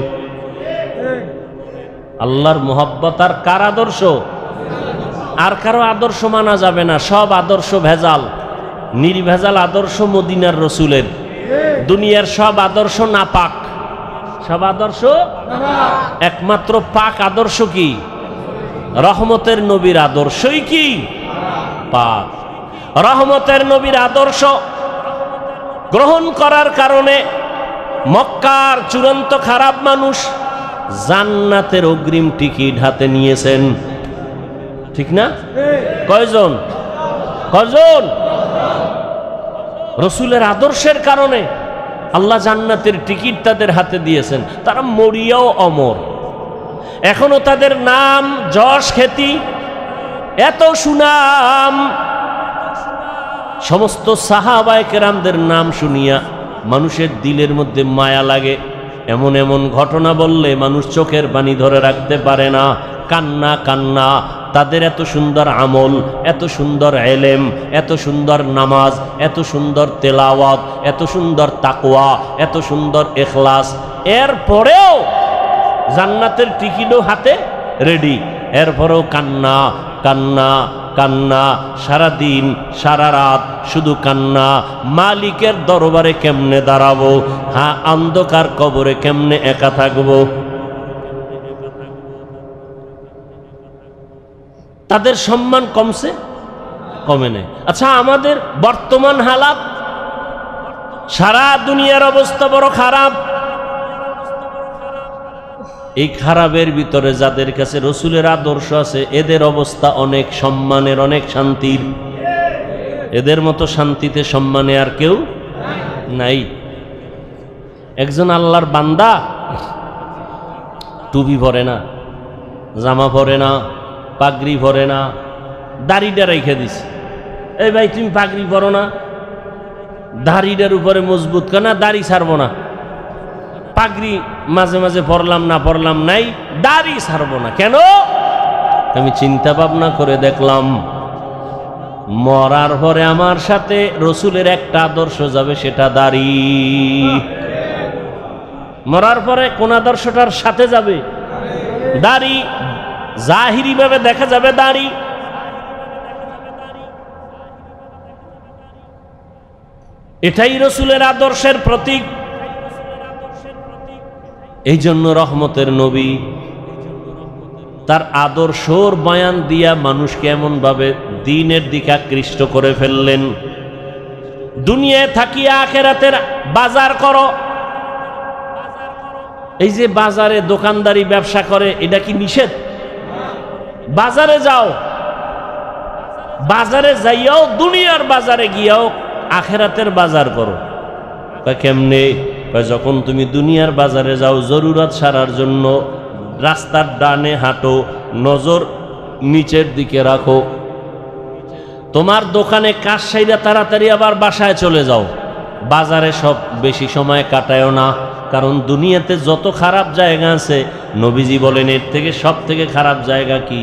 S1: আল্লাহর মোহাব্বত আর কার আদর্শ? আর কারো আদর্শ মানা যাবে না। সব আদর্শ ভেজাল। নির্ভেজাল আদর্শ মদিনার রসুলের। দুনিয়ার সব আদর্শ নাপাক। সব আদর্শ একমাত্র পাক আদর্শ কি? রহমতের নবীর আদর্শই কি? পাক। রহমতের নবীর আদর্শ গ্রহণ করার কারণে মক্কার চূড়ান্ত খারাপ মানুষ জান্নাতের অগ্রিম টিকিট হাতে নিয়েছেন। ঠিক না? কয়জন? কয়জন? রসুলের আদর্শের কারণে আল্লাহ জান্নাতের টিকিট তাদের হাতে দিয়েছেন। তারা মরিয়াও অমর, এখনো তাদের নাম যশ খ্যাতি, এত সুনাম। সমস্ত সাহাবায়ে কেরামদের নাম শুনিয়া মানুষের দিলের মধ্যে মায়া লাগে। এমন এমন ঘটনা বললে মানুষ চোখের পানি ধরে রাখতে পারে না, কান্না কান্না। তাদের এত সুন্দর আমল, এত সুন্দর এলেম, এত সুন্দর নামাজ, এত সুন্দর তেলাওয়াত, এত সুন্দর তাকওয়া, এত সুন্দর ইখলাস, এরপরেও জান্নাতের টিকিটও হাতে রেডি। এরপরেও কান্না কান্না কান্না, সারাদিন সারা রাত শুধু কান্না। মালিকের দরবারে কেমনে দাঁড়াবো? হ্যাঁ, অন্ধকার কবরে কেমনে একা থাকবো? তাদের সম্মান কমছে? কমে নেই। আচ্ছা, আমাদের বর্তমান হালাত, সারা দুনিয়ার অবস্থা বড় খারাপ। এই খারাপের ভিতরে যাদের কাছে রসুলের আদর্শ আছে, এদের অবস্থা অনেক সম্মানের, অনেক শান্তির। এদের মতো শান্তিতে সম্মানে আর কেউ নাই। একজন আল্লাহর বান্দা টুপি পরে না, জামা পরে না, পাগড়ি পরে না, দাড়িটা রেখে দিছে। এই ভাই তুমি পাগড়ি পরো না, দাড়িটার উপরে মজবুত কেনা, দাড়ি ছাড়বো না। পাগড়ি মাঝে মাঝে পরলাম না পরলাম নাই, দাড়ি ছাড়বো না। কেন? আমি চিন্তা ভাবনা করে দেখলাম মরার পরে আমার সাথে রসুলের একটা আদর্শ যাবে, সেটা দাড়ি। মরার পরে কোন আদর্শটার সাথে যাবে? দাড়ি। জাহিরি ভাবে দেখা যাবে দাড়ি। এটাই রসুলের আদর্শের প্রতীক। এই জন্য রহমতের নবী তার আদর্শর বয়ান দিয়া মানুষকে এমন ভাবে দ্বীনের দিকে আকৃষ্ট করে ফেললেন, দুনিয়ায় থাকিয়া আখিরাতের বাজার করো। এই যে বাজারে দোকানদারি ব্যবসা করে, এটা কি নিষেধ? বাজারে যাও, বাজারে যাইয়াও দুনিয়ার বাজারে গিয়াও আখিরাতের বাজার করো। কেমনে? যখন তুমি দুনিয়ার বাজারে যাও জরুরত সারার জন্য, রাস্তার ডানে হাঁটো, নজর নিচের দিকে রাখো। তোমার দোকানে কাজ সাইরা তাড়াতাড়ি আবার বাসায় চলে যাও। বাজারে সব বেশি সময় কাটায়ও না, কারণ দুনিয়াতে যত খারাপ জায়গা আছে নবীজি বলেন এর থেকে সব থেকে খারাপ জায়গা কি?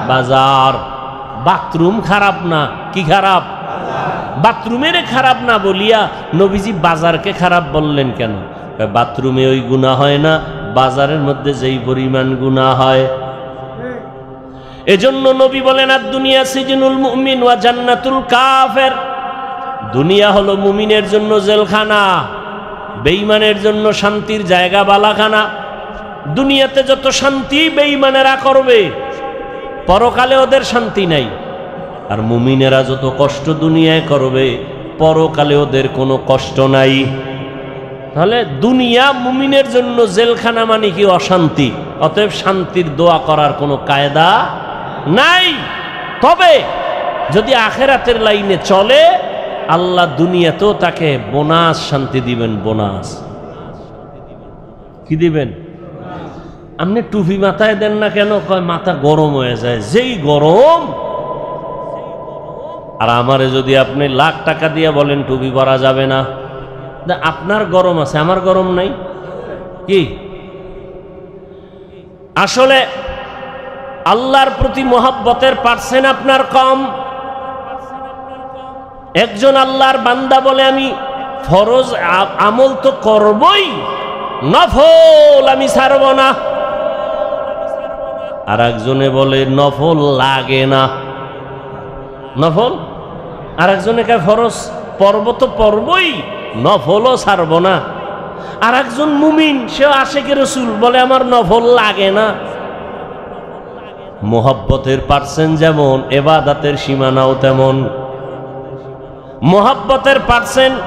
S1: বাজার। বাথরুম খারাপ না, কি খারাপ? বাথরুমের খারাপ না বলিয়া নবীজি বাজারকে খারাপ বললেন কেন? বাথরুমে ওই গুনাহ হয় না, বাজারের মধ্যে যেই পরিমাণ গুনাহ হয়। এজন্য নবী বলেন আর দুনিয়া সিজনুল মুমিন ওয়া জান্নাতুল কাফের। দুনিয়া হলো মুমিনের জন্য জেলখানা, বেঈমানের জন্য শান্তির জায়গা বালাখানা। দুনিয়াতে যত শান্তি বেঈমানেরা করবে, পরকালে ওদের শান্তি নাই। আর মুমিনেরা যত কষ্ট দুনিয়ায় করবে, পরকালে ওদের কোনো কষ্ট নাই। তাহলে দুনিয়া মুমিনের জন্য জেলখানা মানে কি? অশান্তি। অতএব শান্তির দোয়া করার কোনো কায়দা নাই। তবে যদি আখিরাতের লাইনে চলে, আল্লাহ দুনিয়াতেও তাকে বোনাস শান্তি দিবেন। বোনাস কি দিবেন? আপনি টুপি মাথায় দেন না কেন? কয় মাথা গরম হয়ে যায়। যেই গরম। আর আমারে যদি আপনি লাখ টাকা দিয়ে বলেন টুপি পরা যাবে না, আপনার গরম আছে, আমার গরম নাই কি? আসলে আল্লাহর প্রতি মহব্বতের পার্সেন্ট আপনার কম। একজন আল্লাহর বান্দা বলে আমি ফরজ আমল তো করবই, নফল আমি ছাড়ব না। আর একজনে বলে নফল লাগে না। নফল আর একজনে কে ফরজ পর্ব তো পর্বই, নফলও ছাড়ব না। আর একজন মুমিন, সে আশিকে রাসূল, বলে আমার নফল লাগে না। মোহাব্বতের পার্সেন্ট যেমন, ইবাদতের সীমানাও তেমন। মোহাব্বতের পার্সেন্ট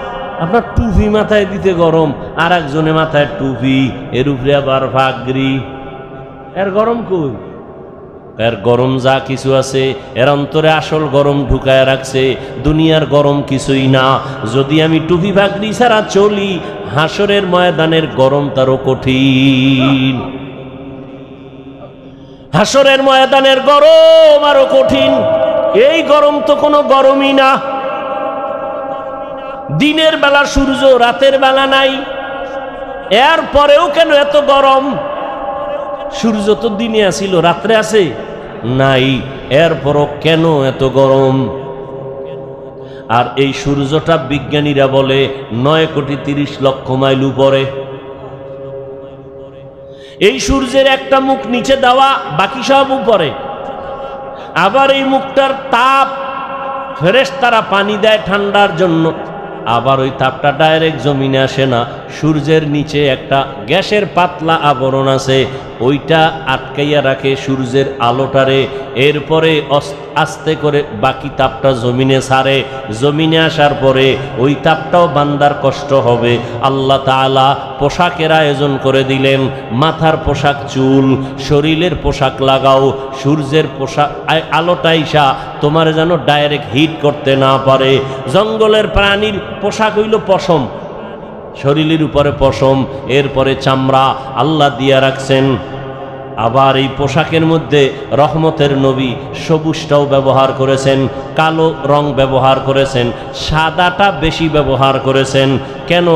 S1: আপনার টুপি মাথায় দিতে গরম, আর একজনের মাথায় টুপি, এর উপরে আবার পাগড়ি। এর গরম কই? এর গরম যা কিছু আছে এর অন্তরে আসল গরম ঢুকায় রাখছে। দুনিয়ার গরম কিছুই না। যদি আমি টুপি পাগড়ি ছাড়া চলি, হাসরের ময়দানের গরম তারও কঠিন। হাসরের ময়দানের গরম আরো কঠিন। এই গরম তো কোনো গরমই না। দিনের বেলা সূর্য, রাতের বেলা নাই। এর পরেও কেন এত গরম? সূর্য তো দিনে আসিল, রাত্রে আছে নাই, এরপরও কেন এত গরম? আর এই সূর্যটা বিজ্ঞানীরা বলে 9,30,00,000 মাইল উপরে। এই সূর্যের একটা মুখ নিচে দেওয়া, বাকি সব উপরে। আবার এই মুখটার তাপ ফেরেশতারা পানি দেয় ঠান্ডার জন্য। আবার ওই তাপটা ডাইরেক্ট জমিনে আসে না, সূর্যের নিচে একটা গ্যাসের পাতলা আবরণ আছে, ওইটা আটকাইয়া রাখে সূর্যের আলোটারে। এরপরে আস্তে করে বাকি তাপটা জমিনে ছাড়ে। জমিনে আসার পরে ওই তাপটাও বান্দার কষ্ট হবে। আল্লাহ তাআলা পোশাকের আয়োজন করে দিলেন। মাথার পোশাক চুল, শরীরের পোশাক লাগাও। সূর্যের পোশাক আলোটা ইসা তোমার যেন ডাইরেক্ট হিট করতে না পারে। জঙ্গলের প্রাণীর পোশাক হইল পশম। শরীরের উপরে পশম, এরপরে চামড়া আল্লাহ দিয়া রাখছেন। আবার এই পোশাকের মধ্যে রহমতের নবী সবুজটাও ব্যবহার করেছেন, কালো রং ব্যবহার করেছেন, সাদাটা বেশি ব্যবহার করেছেন। কেন?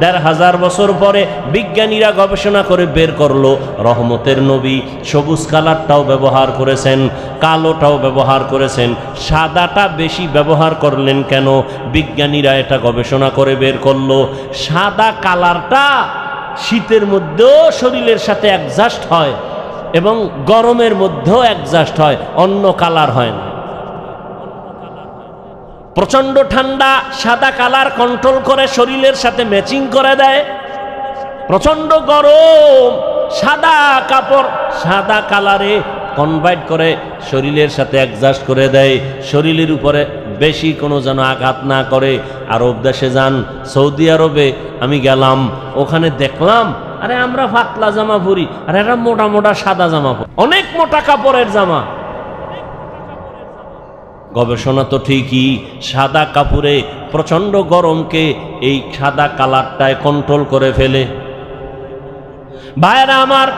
S1: ১৫০০ বছর পরে বিজ্ঞানীরা গবেষণা করে বের করলো রহমতের নবী সবুজ কালারটাও ব্যবহার করেছেন, কালোটাও ব্যবহার করেছেন, সাদাটা বেশি ব্যবহার করলেন কেন? বিজ্ঞানীরা এটা গবেষণা করে বের করলো সাদা কালারটা শীতের মধ্যেও শরীরের সাথে অ্যাডজাস্ট হয় এবং গরমের মধ্যেও অ্যাডজাস্ট হয়, অন্য কালার হয় না। প্রচন্ড ঠান্ডা সাদা কালার কন্ট্রোল করে শরীরের সাথে ম্যাচিং করে দেয়, প্রচন্ড গরম সাদা কাপড় সাদা কালারে কনভার্ট করে শরীরের সাথে অ্যাডজাস্ট করে দেয়, শরীরের উপরে বেশি কোনো যেন আঘাত না করে। আরব দেশে যান, সৌদি আরবে আমি গেলাম, ওখানে দেখলাম আরে আমরা পাতলা জামা পরি, আর এরা মোটা মোটা সাদা জামা পরি, অনেক মোটা কাপড়ের জামা। গবেষণা তো ঠিকই, সাদা কাপড়ে প্রচন্ড গরমকে এই সাদা কালারটায় কন্ট্রোল করে ফেলে। ভাইরা আমার,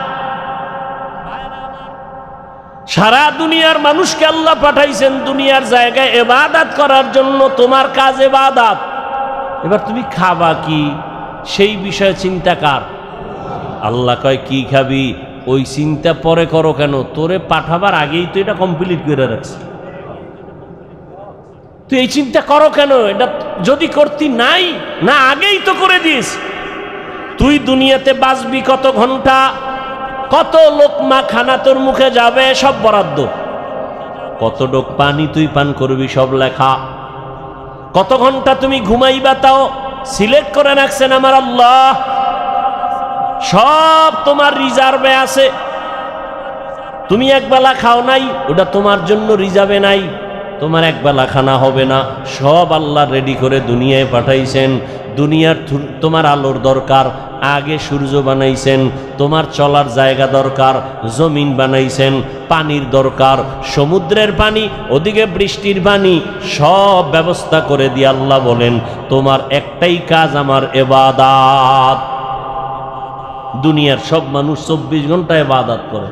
S1: সারা দুনিয়ার মানুষকে আল্লাহ পাঠাইছেন দুনিয়ার জায়গায় ইবাদত করার জন্য। তোমার কাজ ইবাদত। এবার তুমি খাবা কি সেই বিষয়ে চিন্তা কার? আল্লাহ কয় কি খাবি ওই চিন্তা পরে করো কেন? তোরে পাঠাবার আগেই তো এটা কমপ্লিট করে রাখছি, তুই এই চিন্তা করো কেন? এটা যদি করতি নাই না আগেই তো করে দিস। তুই দুনিয়াতে বাঁচবি কত ঘন্টা, কত লোকমা খানা তোর মুখে যাবে সব বরাদ্দ, কত ডোক পানি তুই পান করবি সব লেখা, কত ঘন্টা তুমি ঘুমাইবা তাও সিলেক্ট করে রাখছেন আমার আল্লাহ, সব তোমার রিজার্ভে আছে। তুমি একবেলা খাও নাই, ওটা তোমার জন্য রিজার্ভে নাই, তোমার একবেলা খানা হবে না, সব আল্লাহ রেডি করে দুনিয়ায় পাঠাইছেন। দুনিয়ার তোমার আলোর দরকার, আগে সূর্য বানাইছেন, তোমার চলার জায়গা দরকার, জমিন বানাইছেন, পানির দরকার, সমুদ্রের পানি, ওদিকে বৃষ্টির পানি, সব ব্যবস্থা করে দিয়ে আল্লাহ বলেন তোমার একটাই কাজ আমার ইবাদত। দুনিয়ার সব মানুষ ২৪ ঘন্টা ইবাদত করে।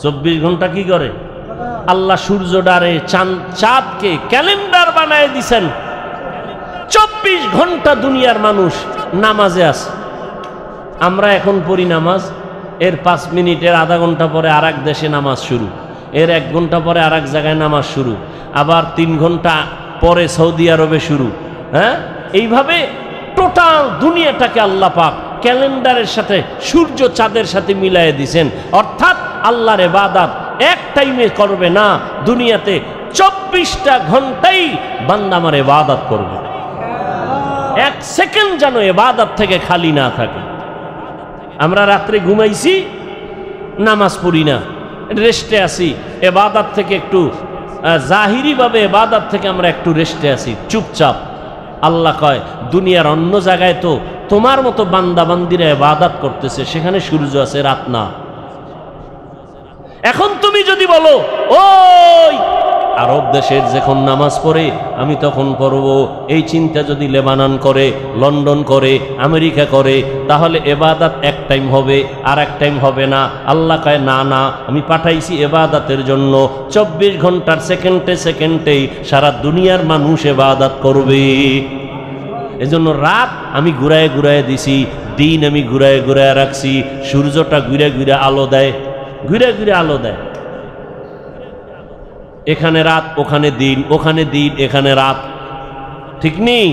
S1: ২৪ ঘন্টা কি করে? আল্লাহ সূর্যটারে চাঁদকে ক্যালেন্ডার বানায় দিছেন, ২৪ ঘন্টা দুনিয়ার মানুষ নামাজে আছে। আমরা এখন পড়ি নামাজ, এর ৫ মিনিটের আধা ঘন্টা পরে আর এক দেশে নামাজ শুরু, এর ১ ঘন্টা পরে আর এক জায়গায় নামাজ শুরু, আবার ৩ ঘন্টা পরে সৌদি আরবে শুরু। হ্যাঁ, এইভাবে টোটাল দুনিয়াটাকে আল্লাহ পাক ক্যালেন্ডারের সাথে সূর্য চাঁদের সাথে মিলাই দিছেন। অর্থাৎ আল্লাহর ইবাদত এক টাইমে করবে না, দুনিয়াতে ২৪টা ঘন্টাই বান্দা আমার ইবাদত করবে, ১ সেকেন্ড যেন ইবাদত থেকে খালি না থাকে। আমরা রাত্রে ঘুমাইছি, নামাজ পড়ি না, রেস্টে আছি, ইবাদত থেকে একটু জাহিরিভাবে ইবাদত থেকে আমরা একটু রেস্টে আছি, চুপচাপ। আল্লাহ কয় দুনিয়ার অন্য জায়গায় তো তোমার মতো বান্দা বান্দিরা ইবাদত করতেছে, সেখানে সূর্য আছে, রাত না। এখন তুমি যদি বলো ওই আরব দেশের যখন নামাজ পড়ে আমি তখন পড়ব, এই চিন্তা যদি লেবানন করে, লন্ডন করে, আমেরিকা করে, তাহলে ইবাদত এক টাইম হবে আর এক টাইম হবে না। আল্লাহ কয় না না, আমি পাঠাইছি ইবাদতের জন্য, ২৪ ঘন্টার সেকেন্ডে সেকেন্ডেই সারা দুনিয়ার মানুষ ইবাদত করবে। এজন্য রাত আমি ঘুরায় ঘুরায় দিছি, দিন আমি ঘুরায় ঘুরায় রাখছি। সূর্যটা ঘুরে ঘুরে আলো দেয়, ঘুরে ঘুরে আলো দেয়। এখানে রাত, ওখানে দিন, ওখানে দিন, এখানে রাত, ঠিক নেই?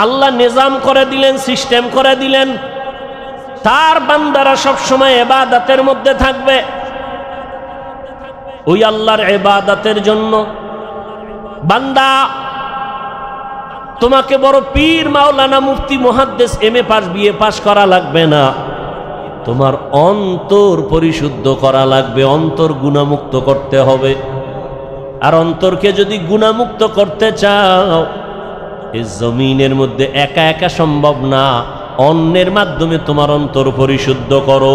S1: আল্লাহ নিজাম করে দিলেন, সিস্টেম করে দিলেন, তার বান্দারা সব সময় ইবাদতের মধ্যে থাকবে। ওই আল্লাহর ইবাদতের জন্য বান্দা, তোমাকে বড় পীর, মাওলানা, মুফতি, মুহাদ্দিস, এমএ পাস, বিএ পাস করা লাগবে না, তোমার অন্তর পরিশুদ্ধ করা লাগবে, অন্তর গুনাহমুক্ত করতে হবে। আর অন্তরকে যদি গুনাহমুক্ত করতে চাও, এই জমিনের মধ্যে একা একা সম্ভব না, অন্যের মাধ্যমে তোমার অন্তর পরিশুদ্ধ করো।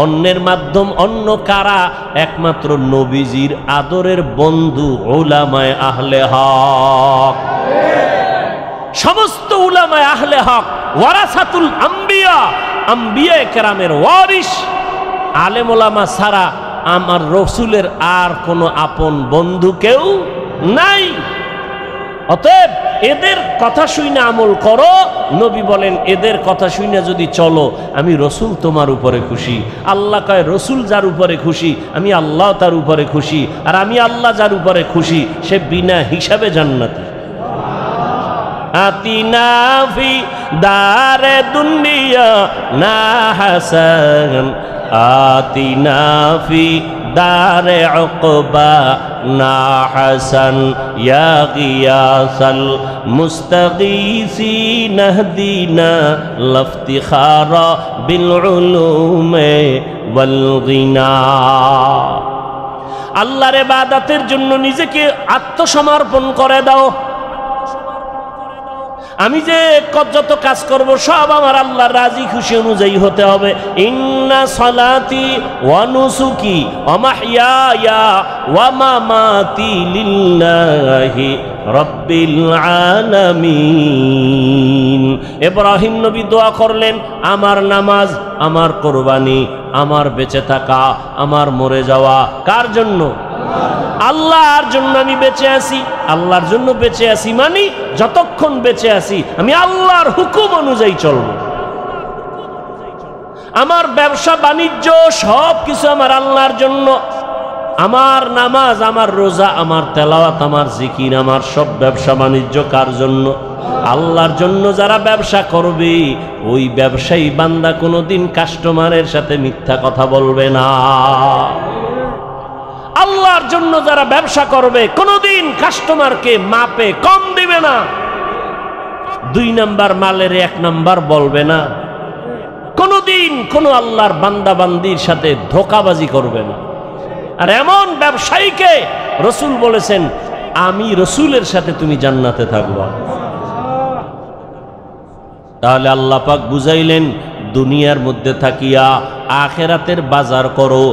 S1: অন্যের মাধ্যম অন্য কারা? একমাত্র নবীজির আদরের বন্ধু উলামায়ে আহলে হক। সমস্ত উলামায়ে আহলে হক ওয়ারাসাতুল আম্বিয়া, আম্বিয়া কেরামের ওয়ারিস। আলেম ওলামা ছাড়া আমার রসুলের আর কোনো আপন বন্ধু কেউ নাই। অতএব এদের কথা শুনে আমল করো। নবী বলেন এদের কথা শুনে যদি চলো আমি রসুল তোমার উপরে খুশি। আল্লাহ কয় রসুল যার উপরে খুশি আমি আল্লাহ তার উপরে খুশি, আর আমি আল্লাহ যার উপরে খুশি সে বিনা হিসাবে জান্নাতি। আতিনা ফি দারে দুনিয়া না হাসান, আতিনা ফি দারে উকবা না হাসান, ইয়া গিয়াসাল মুস্তাগীসিন নাহদিনা লাফতিখারা বিল উলুমে ওয়াল গিনা। আল্লাহর ইবাদতের জন্য নিজেকে আত্মসমর্পণ করে দাও। আমি যে যত কাজ করব সব আমার আল্লাহর রাজি খুশি অনুযায়ী হতে হবে। ইন্না সালাতি ওয়া নুসুকি ওয়া মাহইয়ায়া ওয়া মামাতি লিল্লাহি রাব্বিল আলামিন। ইব্রাহিম নবী দোয়া করলেন আমার নামাজ, আমার কোরবানি, আমার বেঁচে থাকা, আমার মরে যাওয়া কার জন্য? আল্লাহর জন্য আমি বেঁচে আছি। আল্লাহর জন্য বেঁচে আছি মানে যতক্ষণ বেঁচে আছি আমি আল্লাহর হুকুম অনুযায়ী চলব। আমার ব্যবসা বাণিজ্য সব কিছু আমার আল্লাহর জন্য। আমার নামাজ, আমার রোজা, আমার তেলাওয়াত, আমার জিকির, আমার সব ব্যবসা বাণিজ্য কার জন্য? আল্লাহর জন্য। যারা ব্যবসা করবে ওই ব্যবসায়ী বান্দা কোনোদিন কাস্টমারের সাথে মিথ্যা কথা বলবে না। আল্লাহর জন্য যারা ব্যবসা করবে কোনোদিন কাস্টমারকে মাপে কম দিবে না। 2 নাম্বার মালের 1 নাম্বার বলবে না। কোনোদিন কোনো আল্লাহর বান্দা বান্দির সাথে ধোঁকাবাজি করবে না। আর এমন ব্যবসায়ীকে রসুল বলেছেন আমি রসুলের সাথে তুমি জান্নাতে থাকবা। তাহলে আল্লাহ পাক বুঝাইলেন দুনিয়ার মধ্যে থাকিয়া আখেরাতের বাজার করো।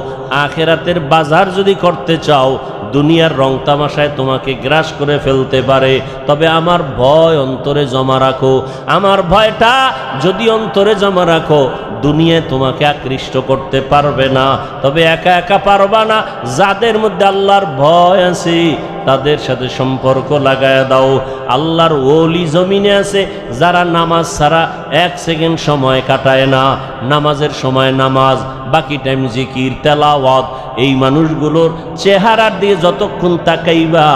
S1: আখেরাতের বাজার যদি করতে চাও দুনিয়ার রং তামাশায় তোমাকে গ্রাস করে ফেলতে পারে, তবে আমার ভয় অন্তরে জমা রাখো। আমার ভয়টা যদি অন্তরে জমা রাখো দুনিয়ায় তোমাকে আকৃষ্ট করতে পারবে না। তবে একা একা পারবা না। যাদের মধ্যে আল্লাহর ভয় আছে তাদের সাথে সম্পর্ক লাগায় দাও। আল্লাহর ওলি জমিনে আছে যারা নামাজ ছাড়া 1 সেকেন্ড সময় কাটায় না। নামাজের সময় নামাজ, বাকি টাইম জিকির তেলাওয়াত। এই মানুষগুলোর চেহারার দিয়ে যতক্ষণ তাকাইবা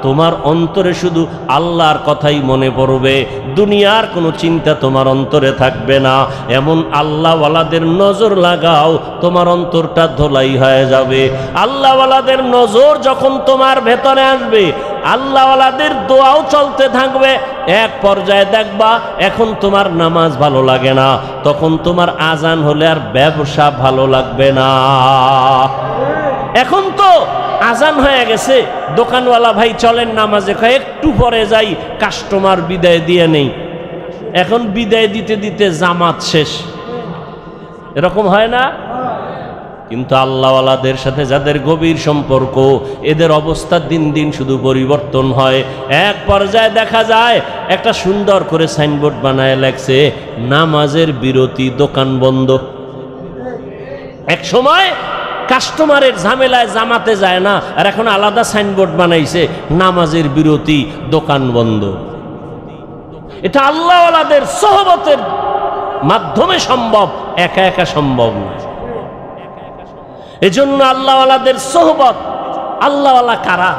S1: তোমার অন্তরে শুধু আল্লাহর কথাই মনে পড়বে, দুনিয়ার কোনো চিন্তা তোমার অন্তরে থাকবে না। এমন আল্লাহওয়ালাদের নজর লাগাও তোমার অন্তরটা ধোলাই হয়ে যাবে। আল্লাহওয়ালাদের নজর যখন তোমার ভেতরে আসবে আল্লাহওয়ালাদের দোয়াও চলতে থাকবে। এক পর্যায়ে দেখবা এখন তোমার নামাজ ভালো লাগে না, তখন তোমার আজান হলে আর ব্যবসা ভালো লাগবে না। এখন তো আজান হয়ে গেছে, দোকানওয়ালা ভাই চলেন নামাজে, একটু পরে যাই, কাস্টমার বিদায় দিয়ে নেই। এখন বিদায় দিতে দিতে জামাত শেষ। এরকম হয় না? কিন্তু আল্লাহওয়ালাদের সাথে যাদের গভীর সম্পর্ক এদের অবস্থা দিন দিন শুধু পরিবর্তন হয়। এক পর্যায়ে দেখা যায় একটা সুন্দর করে সাইনবোর্ড বানায় লেখছে নামাজের বিরতি, দোকান বন্ধ। এক সময় কাস্টমারের ঝামেলায় জামাতে যায় না, আর এখন আলাদা সাইনবোর্ড বানাইছে নামাজের বিরতি, দোকান বন্ধ। এটা আল্লাহওয়ালাদের সোহবতের মাধ্যমে সম্ভব, একা একা সম্ভব না। এজন্য আল্লাহওয়ালাদের সোহবত। আল্লাহওয়ালা কারা?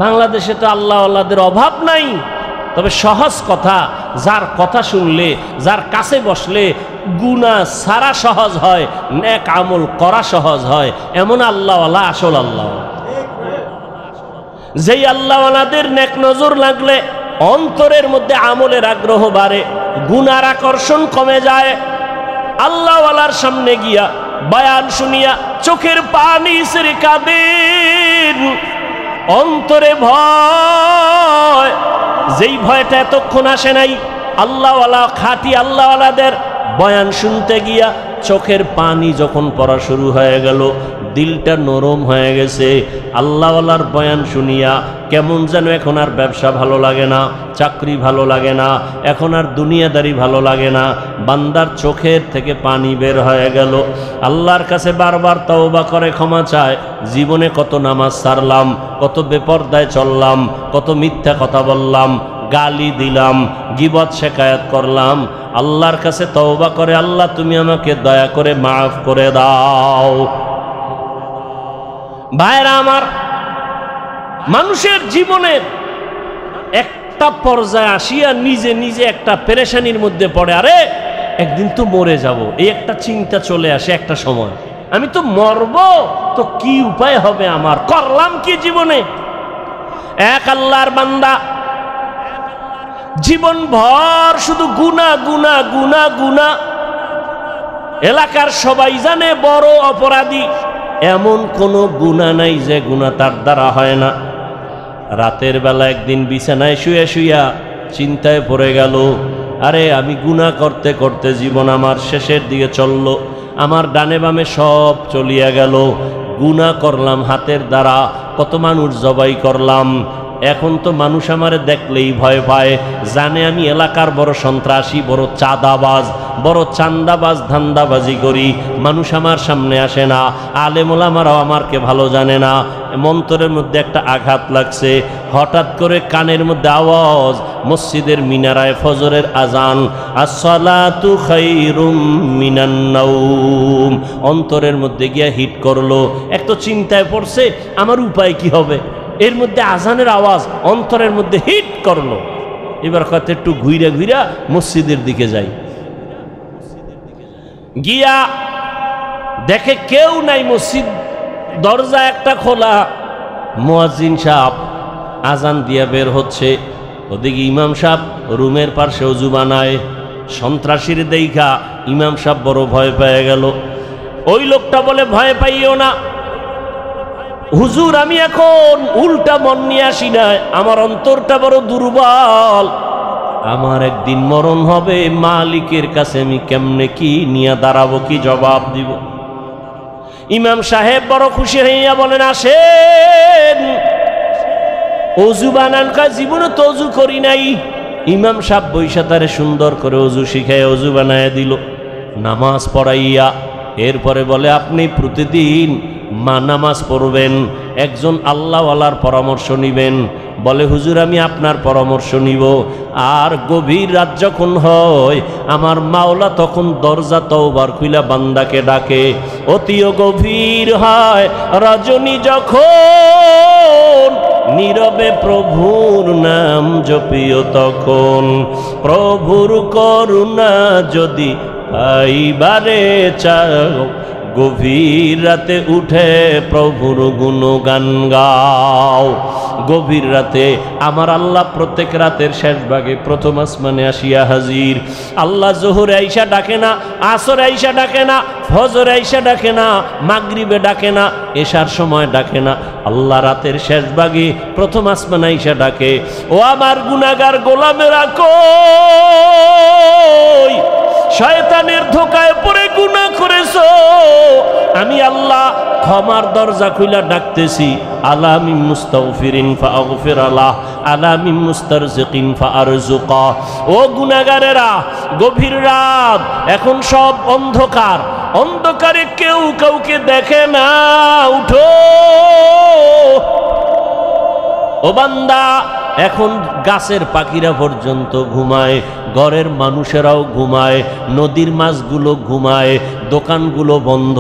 S1: বাংলাদেশে তো আল্লাহওয়ালাদের অভাব নাই, তবে সহজ কথা, যার কথা শুনলে, যার কাছে বসলে গুনাহ ছাড়া সহজ হয়, নেক আমল করা সহজ হয়, এমন আল্লাহওয়ালা আসল আল্লাহওয়ালা। যেই আল্লাহওয়ালাদের নেক নজর লাগলে অন্তরের মধ্যে আমলের আগ্রহ বাড়ে, গুনার আকর্ষণ কমে যায়। আল্লাহওয়ালার সামনে গিয়া বয়ান শুনিয়া চোখের পানি ছেড়ে কাঁদেন, অন্তরে ভয়, যেই ভয়টা এতক্ষণ আসে নাই। আল্লাহওয়ালা খাঁটি আল্লাহওয়ালাদের বয়ান শুনতে গিয়া চোখের পানি যখন পড়া শুরু হয়ে গেল, দিলটা নরম হয়ে গেছে। আল্লাহওয়ালার বয়ান শুনিয়া কেমন যেন এখন আর ব্যবসা ভালো লাগে না, চাকরি ভালো লাগে না, এখন আর দুনিয়াদারি ভালো লাগে না। বান্দার চোখের থেকে পানি বের হয়ে গেল। আল্লাহর কাছে বারবার তওবা করে ক্ষমা চায়, জীবনে কত নামাজ ছাড়লাম, কত বেপরদায় চললাম, কত মিথ্যা কথা বললাম, গালি দিলাম, গীবত শিকায়াত করলাম। আল্লাহর কাছে তওবা করে, আল্লাহ তুমি আমাকে দয়া করে মাফ করে দাও। ভাইরা আমার, মানুষের জীবনের একটা পর্যায়ে আসিয়া নিজে নিজে একটা পেরেশানির মধ্যে পড়ে, আরে একদিন তো মরে যাব, এই একটা চিন্তা চলে আসে একটা সময়, আমি তো মরব, তো কি উপায় হবে আমার, করলাম কি জীবনে। এক আল্লাহর বান্দা জীবন ভর শুধু গুনাহ গুনাহ গুনাহ গুনাহ, এলাকার সবাই জানে বড় অপরাধী, এমন কোনো গুনাহ নাই যে গুনাহ তার দ্বারা হয় না। রাতের বেলা একদিন বিছানায় শুয়ে শুইয়া চিন্তায় পড়ে গেল, আরে আমি গুনাহ করতে করতে জীবন আমার শেষের দিকে চলল, আমার ডানে বামে সব চলিয়া গেল, গুনাহ করলাম হাতের দ্বারা, কত মানুষ জবাই করলাম। এখন তো মানুষ আমারে দেখলেই ভয় পায়, জানে আমি এলাকার বড় সন্ত্রাসী, বড় চাঁদাবাজ, বড় চান্দাবাজ, ধান্দাবাজি করি। মানুষ আমার সামনে আসে না, আলেম ওলামারাও আমারকে ভালো জানে না। মন্তরের মধ্যে একটা আঘাত লাগছে, হঠাৎ করে কানের মধ্যে আওয়াজ, মসজিদের মিনারায় ফজরের আজান, আসসালাতু খায়রুম মিনান নাওম। অন্তরের মধ্যে গিয়া হিট করলো, এক তো চিন্তায় পড়ছে আমার উপায় কি হবে, এর মধ্যে আজানের আওয়াজ অন্তরের মধ্যে হিট করলো। এবার কত একটু ঘুইরা ঘুইরা মসজিদের দিকে যাই, গিয়া দেখে কেউ নাই, মসজিদ দরজা একটা খোলা, মুয়াজ্জিন সাহেব আজান দিয়া বের হচ্ছে, ওদিকে ইমাম সাহেব রুমের পাশে ওযু বানায়। সন্ত্রাসীর দেইখা ইমাম সাহেব বড় ভয় পেয়ে গেল। ওই লোকটা বলে, ভয় পাইও না হুজুর, আমি এখন উল্টা মন নিয়ে আসি না, আমার অন্তরটা বড় দুর্বল, আমার একদিন মরণ হবে, মালিকের কাছে আমি কেমনে কি নিয়ে দাঁড়াবো, কি জবাব দিব। ইমাম সাহেব বড় খুশি হইয়া বলেন, আসেন অজু বানান। জীবনে তো অজু করি নাই। ইমাম সাহেব বৈশা তারে সুন্দর করে অজু শিখায় অজু বানায় দিল, নামাজ পড়াইয়া। এরপরে বলে, আপনি প্রতিদিন নামাজ পড়বেন, একজন আল্লাহওয়ালার পরামর্শ নিবেন। বলে, হুজুর আমি আপনার পরামর্শ নিব। আর গভীর রাত যখন হয়, আমার মাওলা তখন দরজা তওবার খুইলা বান্দাকে ডাকে। অতিও গভীর হয় রজনী যখন, নীরবে প্রভুর নাম জপিও তখন। প্রভুর করুণা যদি পাইবারে চাও, গভীর রাতে উঠে প্রভুর গুণগান গাও। গভীর রাতে আমার আল্লাহ প্রত্যেক রাতের শেষ ভাগে প্রথম আসমানে আসিয়া হাজির। আল্লাহ জোহরে আইসা ডাকে না, আসরে আইসা ডাকে না, ফজরে আইসা ডাকে না, মাগরিবে ডাকে না, এশার সময় ডাকে না। আল্লাহ রাতের শেষ ভাগে প্রথম আসমানে আইসা ডাকে, ও আমার গুনাহগার গোলামেরা কই, শয়তানের ধোকায় পড়ে গুনাহ করেছো, আমি আল্লাহ ক্ষমার দরজা খুইলা ডাকতেছি। আলা মিন মুস্তাগফিরিন ফাগফির আলাহ, আলা মিন মুস্তারজিকিন ফারজুকা। ও গুনাহগারেরা, গভীর রাত, এখন সব অন্ধকার, অন্ধকারে কেউ কাউকে দেখে না, উঠো ও বান্দা। এখন গাছের পাখিরা পর্যন্ত ঘুমায়, ঘরের মানুষেরাও ঘুমায়, নদীর মাছগুলো ঘুমায়, দোকানগুলো বন্ধ,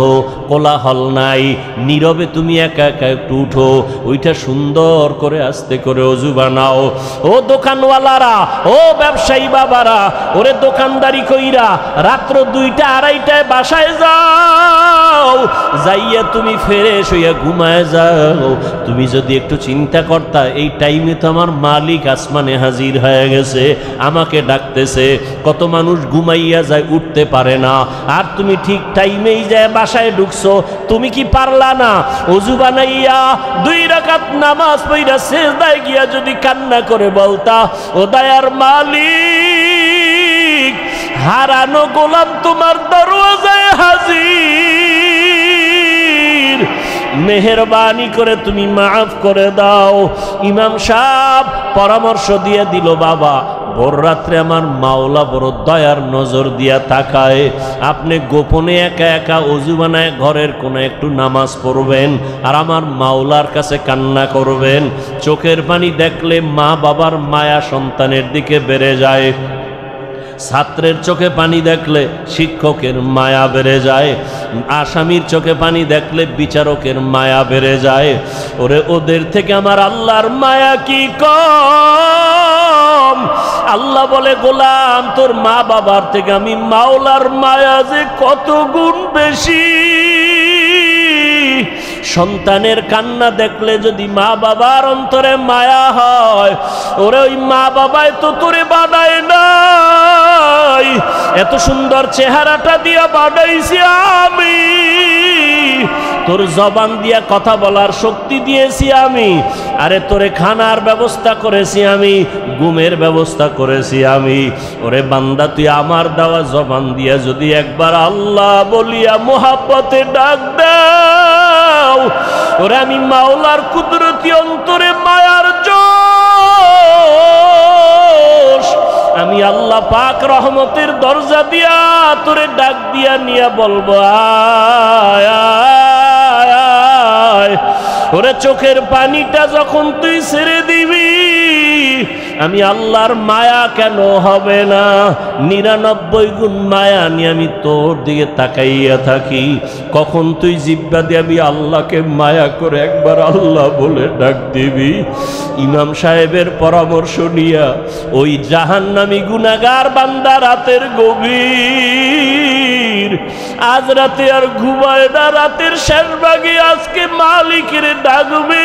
S1: কোলাহল নাই, নীরবে তুমি একা একা একটু উঠো, ওইটা সুন্দর করে আস্তে করে অজু বানাও। ও দোকানওয়ালারা, ও ব্যবসায়ী বাবারা, ওরে দোকানদারি কইরা রাত্র 2টা 2:30টায় বাসায় যাও, যাইয়া তুমি ফ্রেশ হইয়া ঘুমায় যাও। তুমি যদি একটু চিন্তা করতা, এই টাইমে তো আমার মালিক আসমানে হাজির হয়ে গেছে, আমাকে ডাকতেছে। কত মানুষ ঘুমাইয়া যায়, উঠতে পারে না, আর তুমি ঠিক টাইমেই যায় বাসায় ঢুকছো। তুমি কি পারলা না ওযু বানাইয়া 2 রাকাত নামাজ পড়া সিজদায় গিয়া যদি কান্না করে বলতা, ও দয়ার মালিক, হারানো গোলাম তোমার দরওয়াজায় হাজির, মেহেরবানি করে তুমি মাফ করে দাও। ইমাম সাহেব পরামর্শ দিয়ে দিল, বাবা ভোর রাত্রে আমার মাওলা বড় দয়ার নজর দিয়া তাকায়, আপনি গোপনে একা একা অজু বানায় ঘরের কোণে একটু নামাজ পড়বেন আর আমার মাওলার কাছে কান্না করবেন। চোখের পানি দেখলে মা বাবার মায়া সন্তানের দিকে বেড়ে যায়, ছাত্রের চোখে পানি দেখলে শিক্ষকের মায়া বেড়ে যায়, আসামির চোখে পানি দেখলে বিচারকের মায়া বেড়ে যায়। ওরে ওদের থেকে আমার আল্লাহর মায়া কি কম? আল্লাহ বলে, গোলাম তোর মা বাবার থেকে আমি মাওলার মায়া যে কত গুণ বেশি। সন্তানের কান্না দেখলে যদি মা বাবার অন্তরে মায়া হয়, ওরে ওই মা বাবায় তো তোরে বানায় নাই, এত সুন্দর চেহারাটা দিয়া বানাইছি আমি, তোর জবান দিয়া কথা বলার শক্তি দিয়েছি আমি, আরে তোরে খানার ব্যবস্থা করেছি আমি, ঘুমের ব্যবস্থা করেছি আমি। ওরে বান্দা তুই আমার দেওয়া জবান দিয়া যদি একবার আল্লাহ বলিয়া মোহাব্বতে ডাক দাও, ওরে আমি মাওলার কুদরতি অন্তরে মায়ার জোশ, আমি আল্লাহ পাক রহমতের দরজা দিয়া তোরে ডাক দিয়া নিয়া বলবো আয় আয় আয়। ওরে চোখের পানিটা যখন তুই ছেড়ে দিবি, আমি আল্লাহর মায়া কেন হবে না? 99 গুণ মায়া নিয়ে আমি তোর দিকে তাকাইয়া থাকি। কখন তুই জিব্বা দিয়ে আমি আল্লাহকে মায়া করে একবার আল্লাহ বলে ডাক দিবি? ইমাম সাহেবের পরামর্শ নিয়া ওই জাহান্নামী গুনাহগার বান্দা রাতের গভীর, আজ রাতে আর ঘুমায় না, রাতের শেষ ভাগে আজকে মালিকের ডাকবে।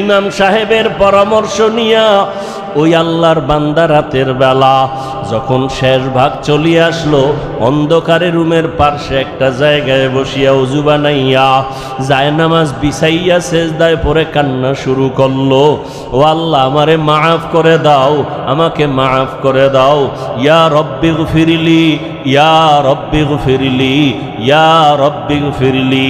S1: ইমাম সাহেবের পরামর্শ নিয়া ওই আল্লাহর বান্দা রাতের বেলা যখন শেষ ভাগ চলিয়ে আসলো, অন্ধকারে রুমের পার্শ্বে একটা জায়গায় বসিয়া উজু বানাইয়া জায়নামাজ বিছাইয়া সেজদায় পড়ে কান্না শুরু করলো, ও আল্লাহ আমারে মাফ করে দাও, আমাকে মাফ করে দাও, ইয়া রব্বি গফিরলি, ইয়া রব্বি গফিরলি, ইয়া রব্বি গফিরলি।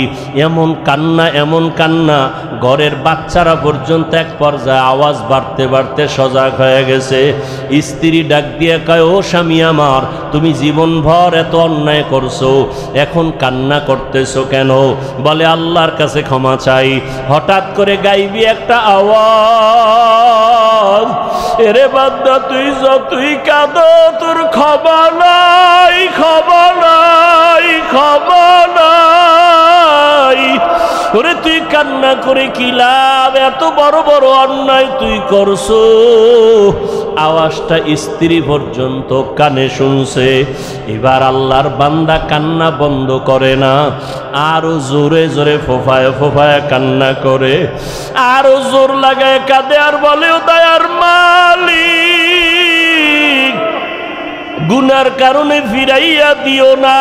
S1: এমন কান্না, এমন কান্না, ঘরের বাচ্চারা পর্যন্ত এক পর্যায়ে আওয়াজ বাড়তে বাড়তে সজাগ হয়ে গেছে। স্ত্রী ডাক দিয়ে কয়, ও স্বামী আমার, তুমি জীবনভর এত অন্যায় করছো, এখন কান্না করতেছো কেন? বলে আল্লাহর কাছে ক্ষমা চাই। হঠাৎ করে গাইবি একটা আওয়াজ, এরে বান্দা তুই যতই কাঁদো তোর ক্ষমা নাই, ক্ষমা নাই, ক্ষমা নাই। ওরে তুই কান্না করে কি লাভ? এত বড় বড় অন্যায় তুই করছো। আওয়াজটা স্ত্রী পর্যন্ত কানে শুনছে। এবার আল্লাহর বান্দা কান্না বন্ধ করে না, আরো জোরে জোরে ফোফায় ফোফায় কান্না করে, আরো জোর লাগায় কাঁদে আর বলে, ও দয়ার মালিক, গুনার কারণে ফিরাইয়া দিও না।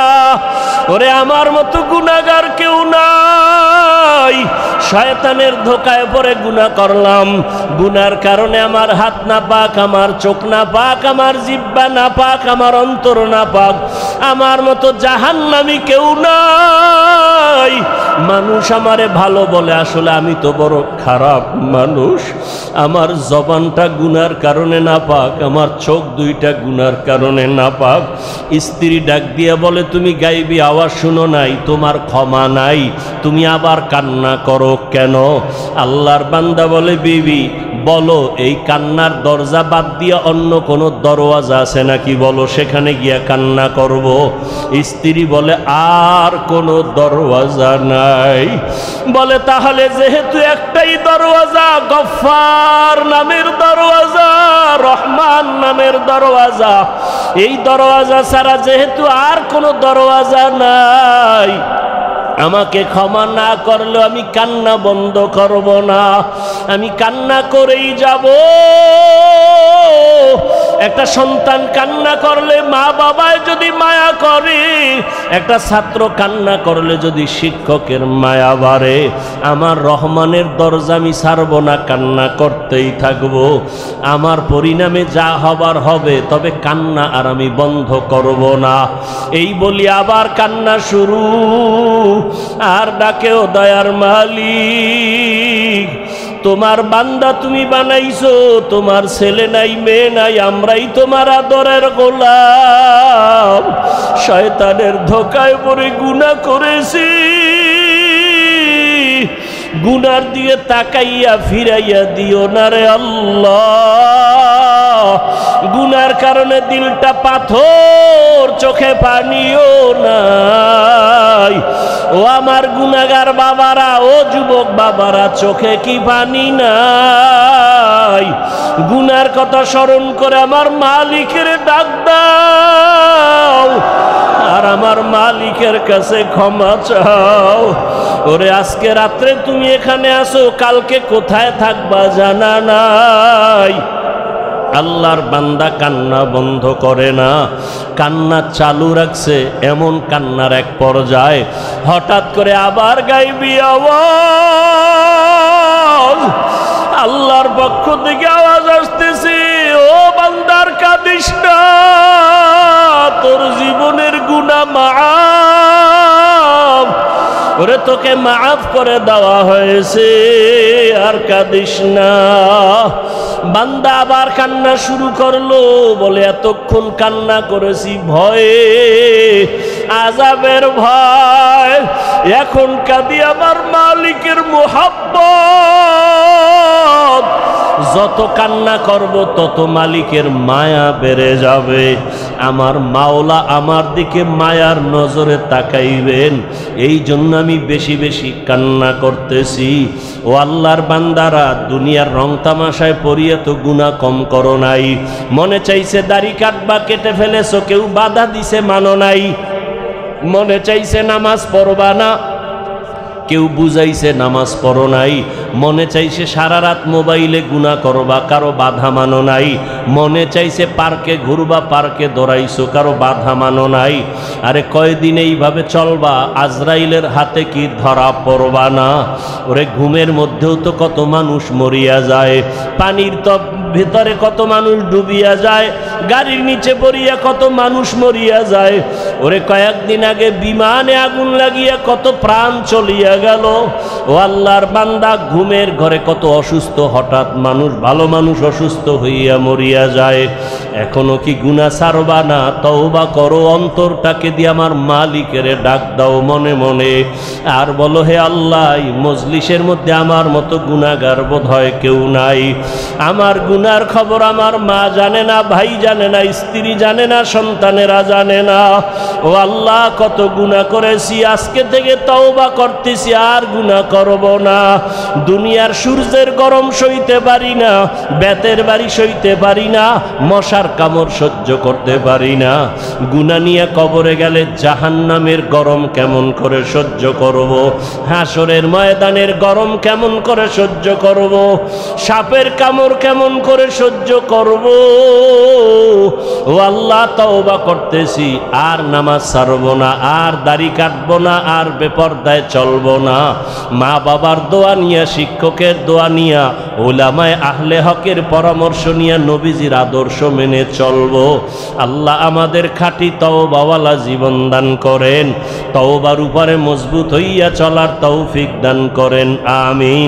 S1: ওরে আমার মতো গুনাহগার কেউ নাই, শয়তানের ধোকায় পড়ে গুনাহ করলাম, গুনার কারণে আমার হাত না পাক, আমার চোখ না পাক, আমার জিহ্বা না পাক, আমার অন্তর না পাক, আমার মতো জাহান্নামী কেউ নাই। মানুষ আমারে ভালো বলে, আসলে আমি তো বড় খারাপ মানুষ। আমার জবানটা গুনার কারণে না পাক, আমার চোখ দুইটা গুনার কারণে না পাক। স্ত্রী ডাক দিয়া বলে, তুমি গাইবি আওয়াজ শুনো নাই, তোমার ক্ষমা নাই, তুমি আবার কান্না করো কেন? আল্লাহর বান্দা বলে, বিবি বলো, এই কান্নার দরজা বাদ দিয়ে অন্য কোনো দরওয়াজা আছে নাকি? বলো, সেখানে গিয়া কান্না করব। স্ত্রী বলে, আর কোনো দরওয়াজা নাই। বলে, তাহলে যেহেতু একটাই দরওয়াজা, গফফার নামের দরওয়াজা, রহমান নামের দরওয়াজা, এই দরওয়াজা ছাড়া যেহেতু আর কোনো দরওয়াজা নাই, আমাকে ক্ষমা না করলেও আমি কান্না বন্ধ করব না, আমি কান্না করেই যাব। একটা সন্তান কান্না করলে মা বাবায় যদি মায়া করে, একটা ছাত্র কান্না করলে যদি শিক্ষকের মায়া বাড়ে, আমার রহমানের দরজা আমি ছাড়ব না, কান্না করতেই থাকব। আমার পরিণামে যা হবার হবে, তবে কান্না আর আমি বন্ধ করব না। এই বলি আবার কান্না শুরু। আর ডাকেও দয়ার মালিক। তোমার বান্দা তুমি বানাইছো, তোমার ছেলে নাই মেয়ে নাই, আমরাই তোমার আদরের গোলাম। শয়তানের ধোকায় পড়ে গুনাহ করেছি, গুনার দিকে তাকাইয়া ফিরাইয়া দিও না রে আল্লাহ। গুনার কারণে দিলটা পাথর, চোখে পানিও নাই। ও আমার গুনাহগার বাবারা, ও যুবক বাবারা, চোখে কি পানি নাই? গুনার কথা স্মরণ করে আমার মালিকের ডাক দাও, আর আমার মালিকের কাছে ক্ষমা চাও। ওরে আজকে রাত্রে তুমি এখানে আসো, কালকে কোথায় থাকবা জানা নাই। আল্লাহর বান্দা কান্না বন্ধ করে না, কান্না চালু রাখছে। এমন কান্নার এক পর্যায়ে হঠাৎ করে আবার গাইবি আওয়াজ, আল্লাহর পক্ষ থেকে আওয়াজ আসতেছে, ও বান্দার কাঁদিস না, তোর জীবনের গুনাহ মাফ, ওরে তোকে মাফ করে দেওয়া হয়েছে, আর কাঁদিস না। বান্দা আবার কান্না শুরু করলো, বলে এতক্ষণ কান্না করেছি ভয়ে, আযাবের ভয়, এখন কাঁদি আমার মালিকের মুহাব্বত। যত কান্না করব তত মালিকের মায়া বেড়ে যাবে। আমার মাওলা আমার দিকে মায়ার নজরে তাকাইবেন, এই জন্য আমি বেশি বেশি কান্না করতেছি। ও আল্লাহর বান্দারা, দুনিয়ার রং তামাশায় পড়িয়ে তো গুনাহ কম করো নাই। মনে চাইছে দাড়ি কাটবা, কেটে ফেলেছো, কেউ বাধা দিছে মানো নাই। মনে চাইছে নামাজ পড়বা না, কেউ বুঝাইছে নামাজ পড়ো নাই। মনে চাইছে সারা রাত মোবাইলে গুনাহ করবা, কারো বাধা মানো নাই। মনে চাইছে পার্কে ঘুরবা, পার্কে দৌড়াইছো, কারো বাধা মানো নাই। আরে কয়দিন এইভাবে চলবা, আজরাইলের হাতে কি ধরা পড়বা না? ওরে ঘুমের মধ্যেও তো কত মানুষ মরিয়া যায়, পানির তো ভিতরে কত মানুষ ডুবিয়া যায়, গাড়ির নিচে পড়িয়া কত মানুষ মরিয়া যায়। ওরে কয়েকদিন আগে বিমানে আগুন লাগিয়া কত প্রাণ চলিয়া গেল। ও আল্লাহর বান্দা, ঘুমের ঘরে কত অসুস্থ হঠাৎ মানুষ, ভালো মানুষ অসুস্থ হইয়া মরিয়া যায়। এখনো কি গুনাহ ছাড়বা না? তওবা করো, অন্তরটাকে দিয়ে আমার মালিকের ডাক দাও মনে মনে, আর বলো, হে আল্লাহ, মজলিসের মধ্যে আমার মতো গুনাহগার বোধ হয় কেউ নাই। আমার গুনার খবর আমার মা জানে না, ভাই জানে না, স্ত্রী জানে না, সন্তানেরা জানে না। ও আল্লাহ, কত গুনাহ করেছি, আজকে থেকে তওবা করতেছি, আর গুনাহ করব না। দুনিয়ার সূর্যের গরম সইতে পারি না, বেতের বাড়ি সইতে পারি না, মশার কামড় সহ্য করতে পারি না। গুনাহ নিয়ে কবরে গেলে জাহান্নামের গরম কেমন করে সহ্য করব? হাসরের ময়দানের গরম কেমন করে সহ্য করব? সাপের কামড় কেমন করে সহ্য করব? ও আল্লাহ, তওবা করতেছি, আর নামাজ ছাড়ব না, আর দাড়ি কাটব না, আর বেপরদায় চলব না। মা বাবার দোয়া নিয়া, শিক্ষকের দোয়া নিয়া, উলামায়ে আহলে হকের পরামর্শ নিয়া নবীজির আদর্শ মেনে চলব। আল্লাহ আমাদের খাঁটি তওবাওয়ালা জীবন দান করেন, তওবার উপরে মজবুত হইয়া চলার তৌফিক দান করেন, আমিন।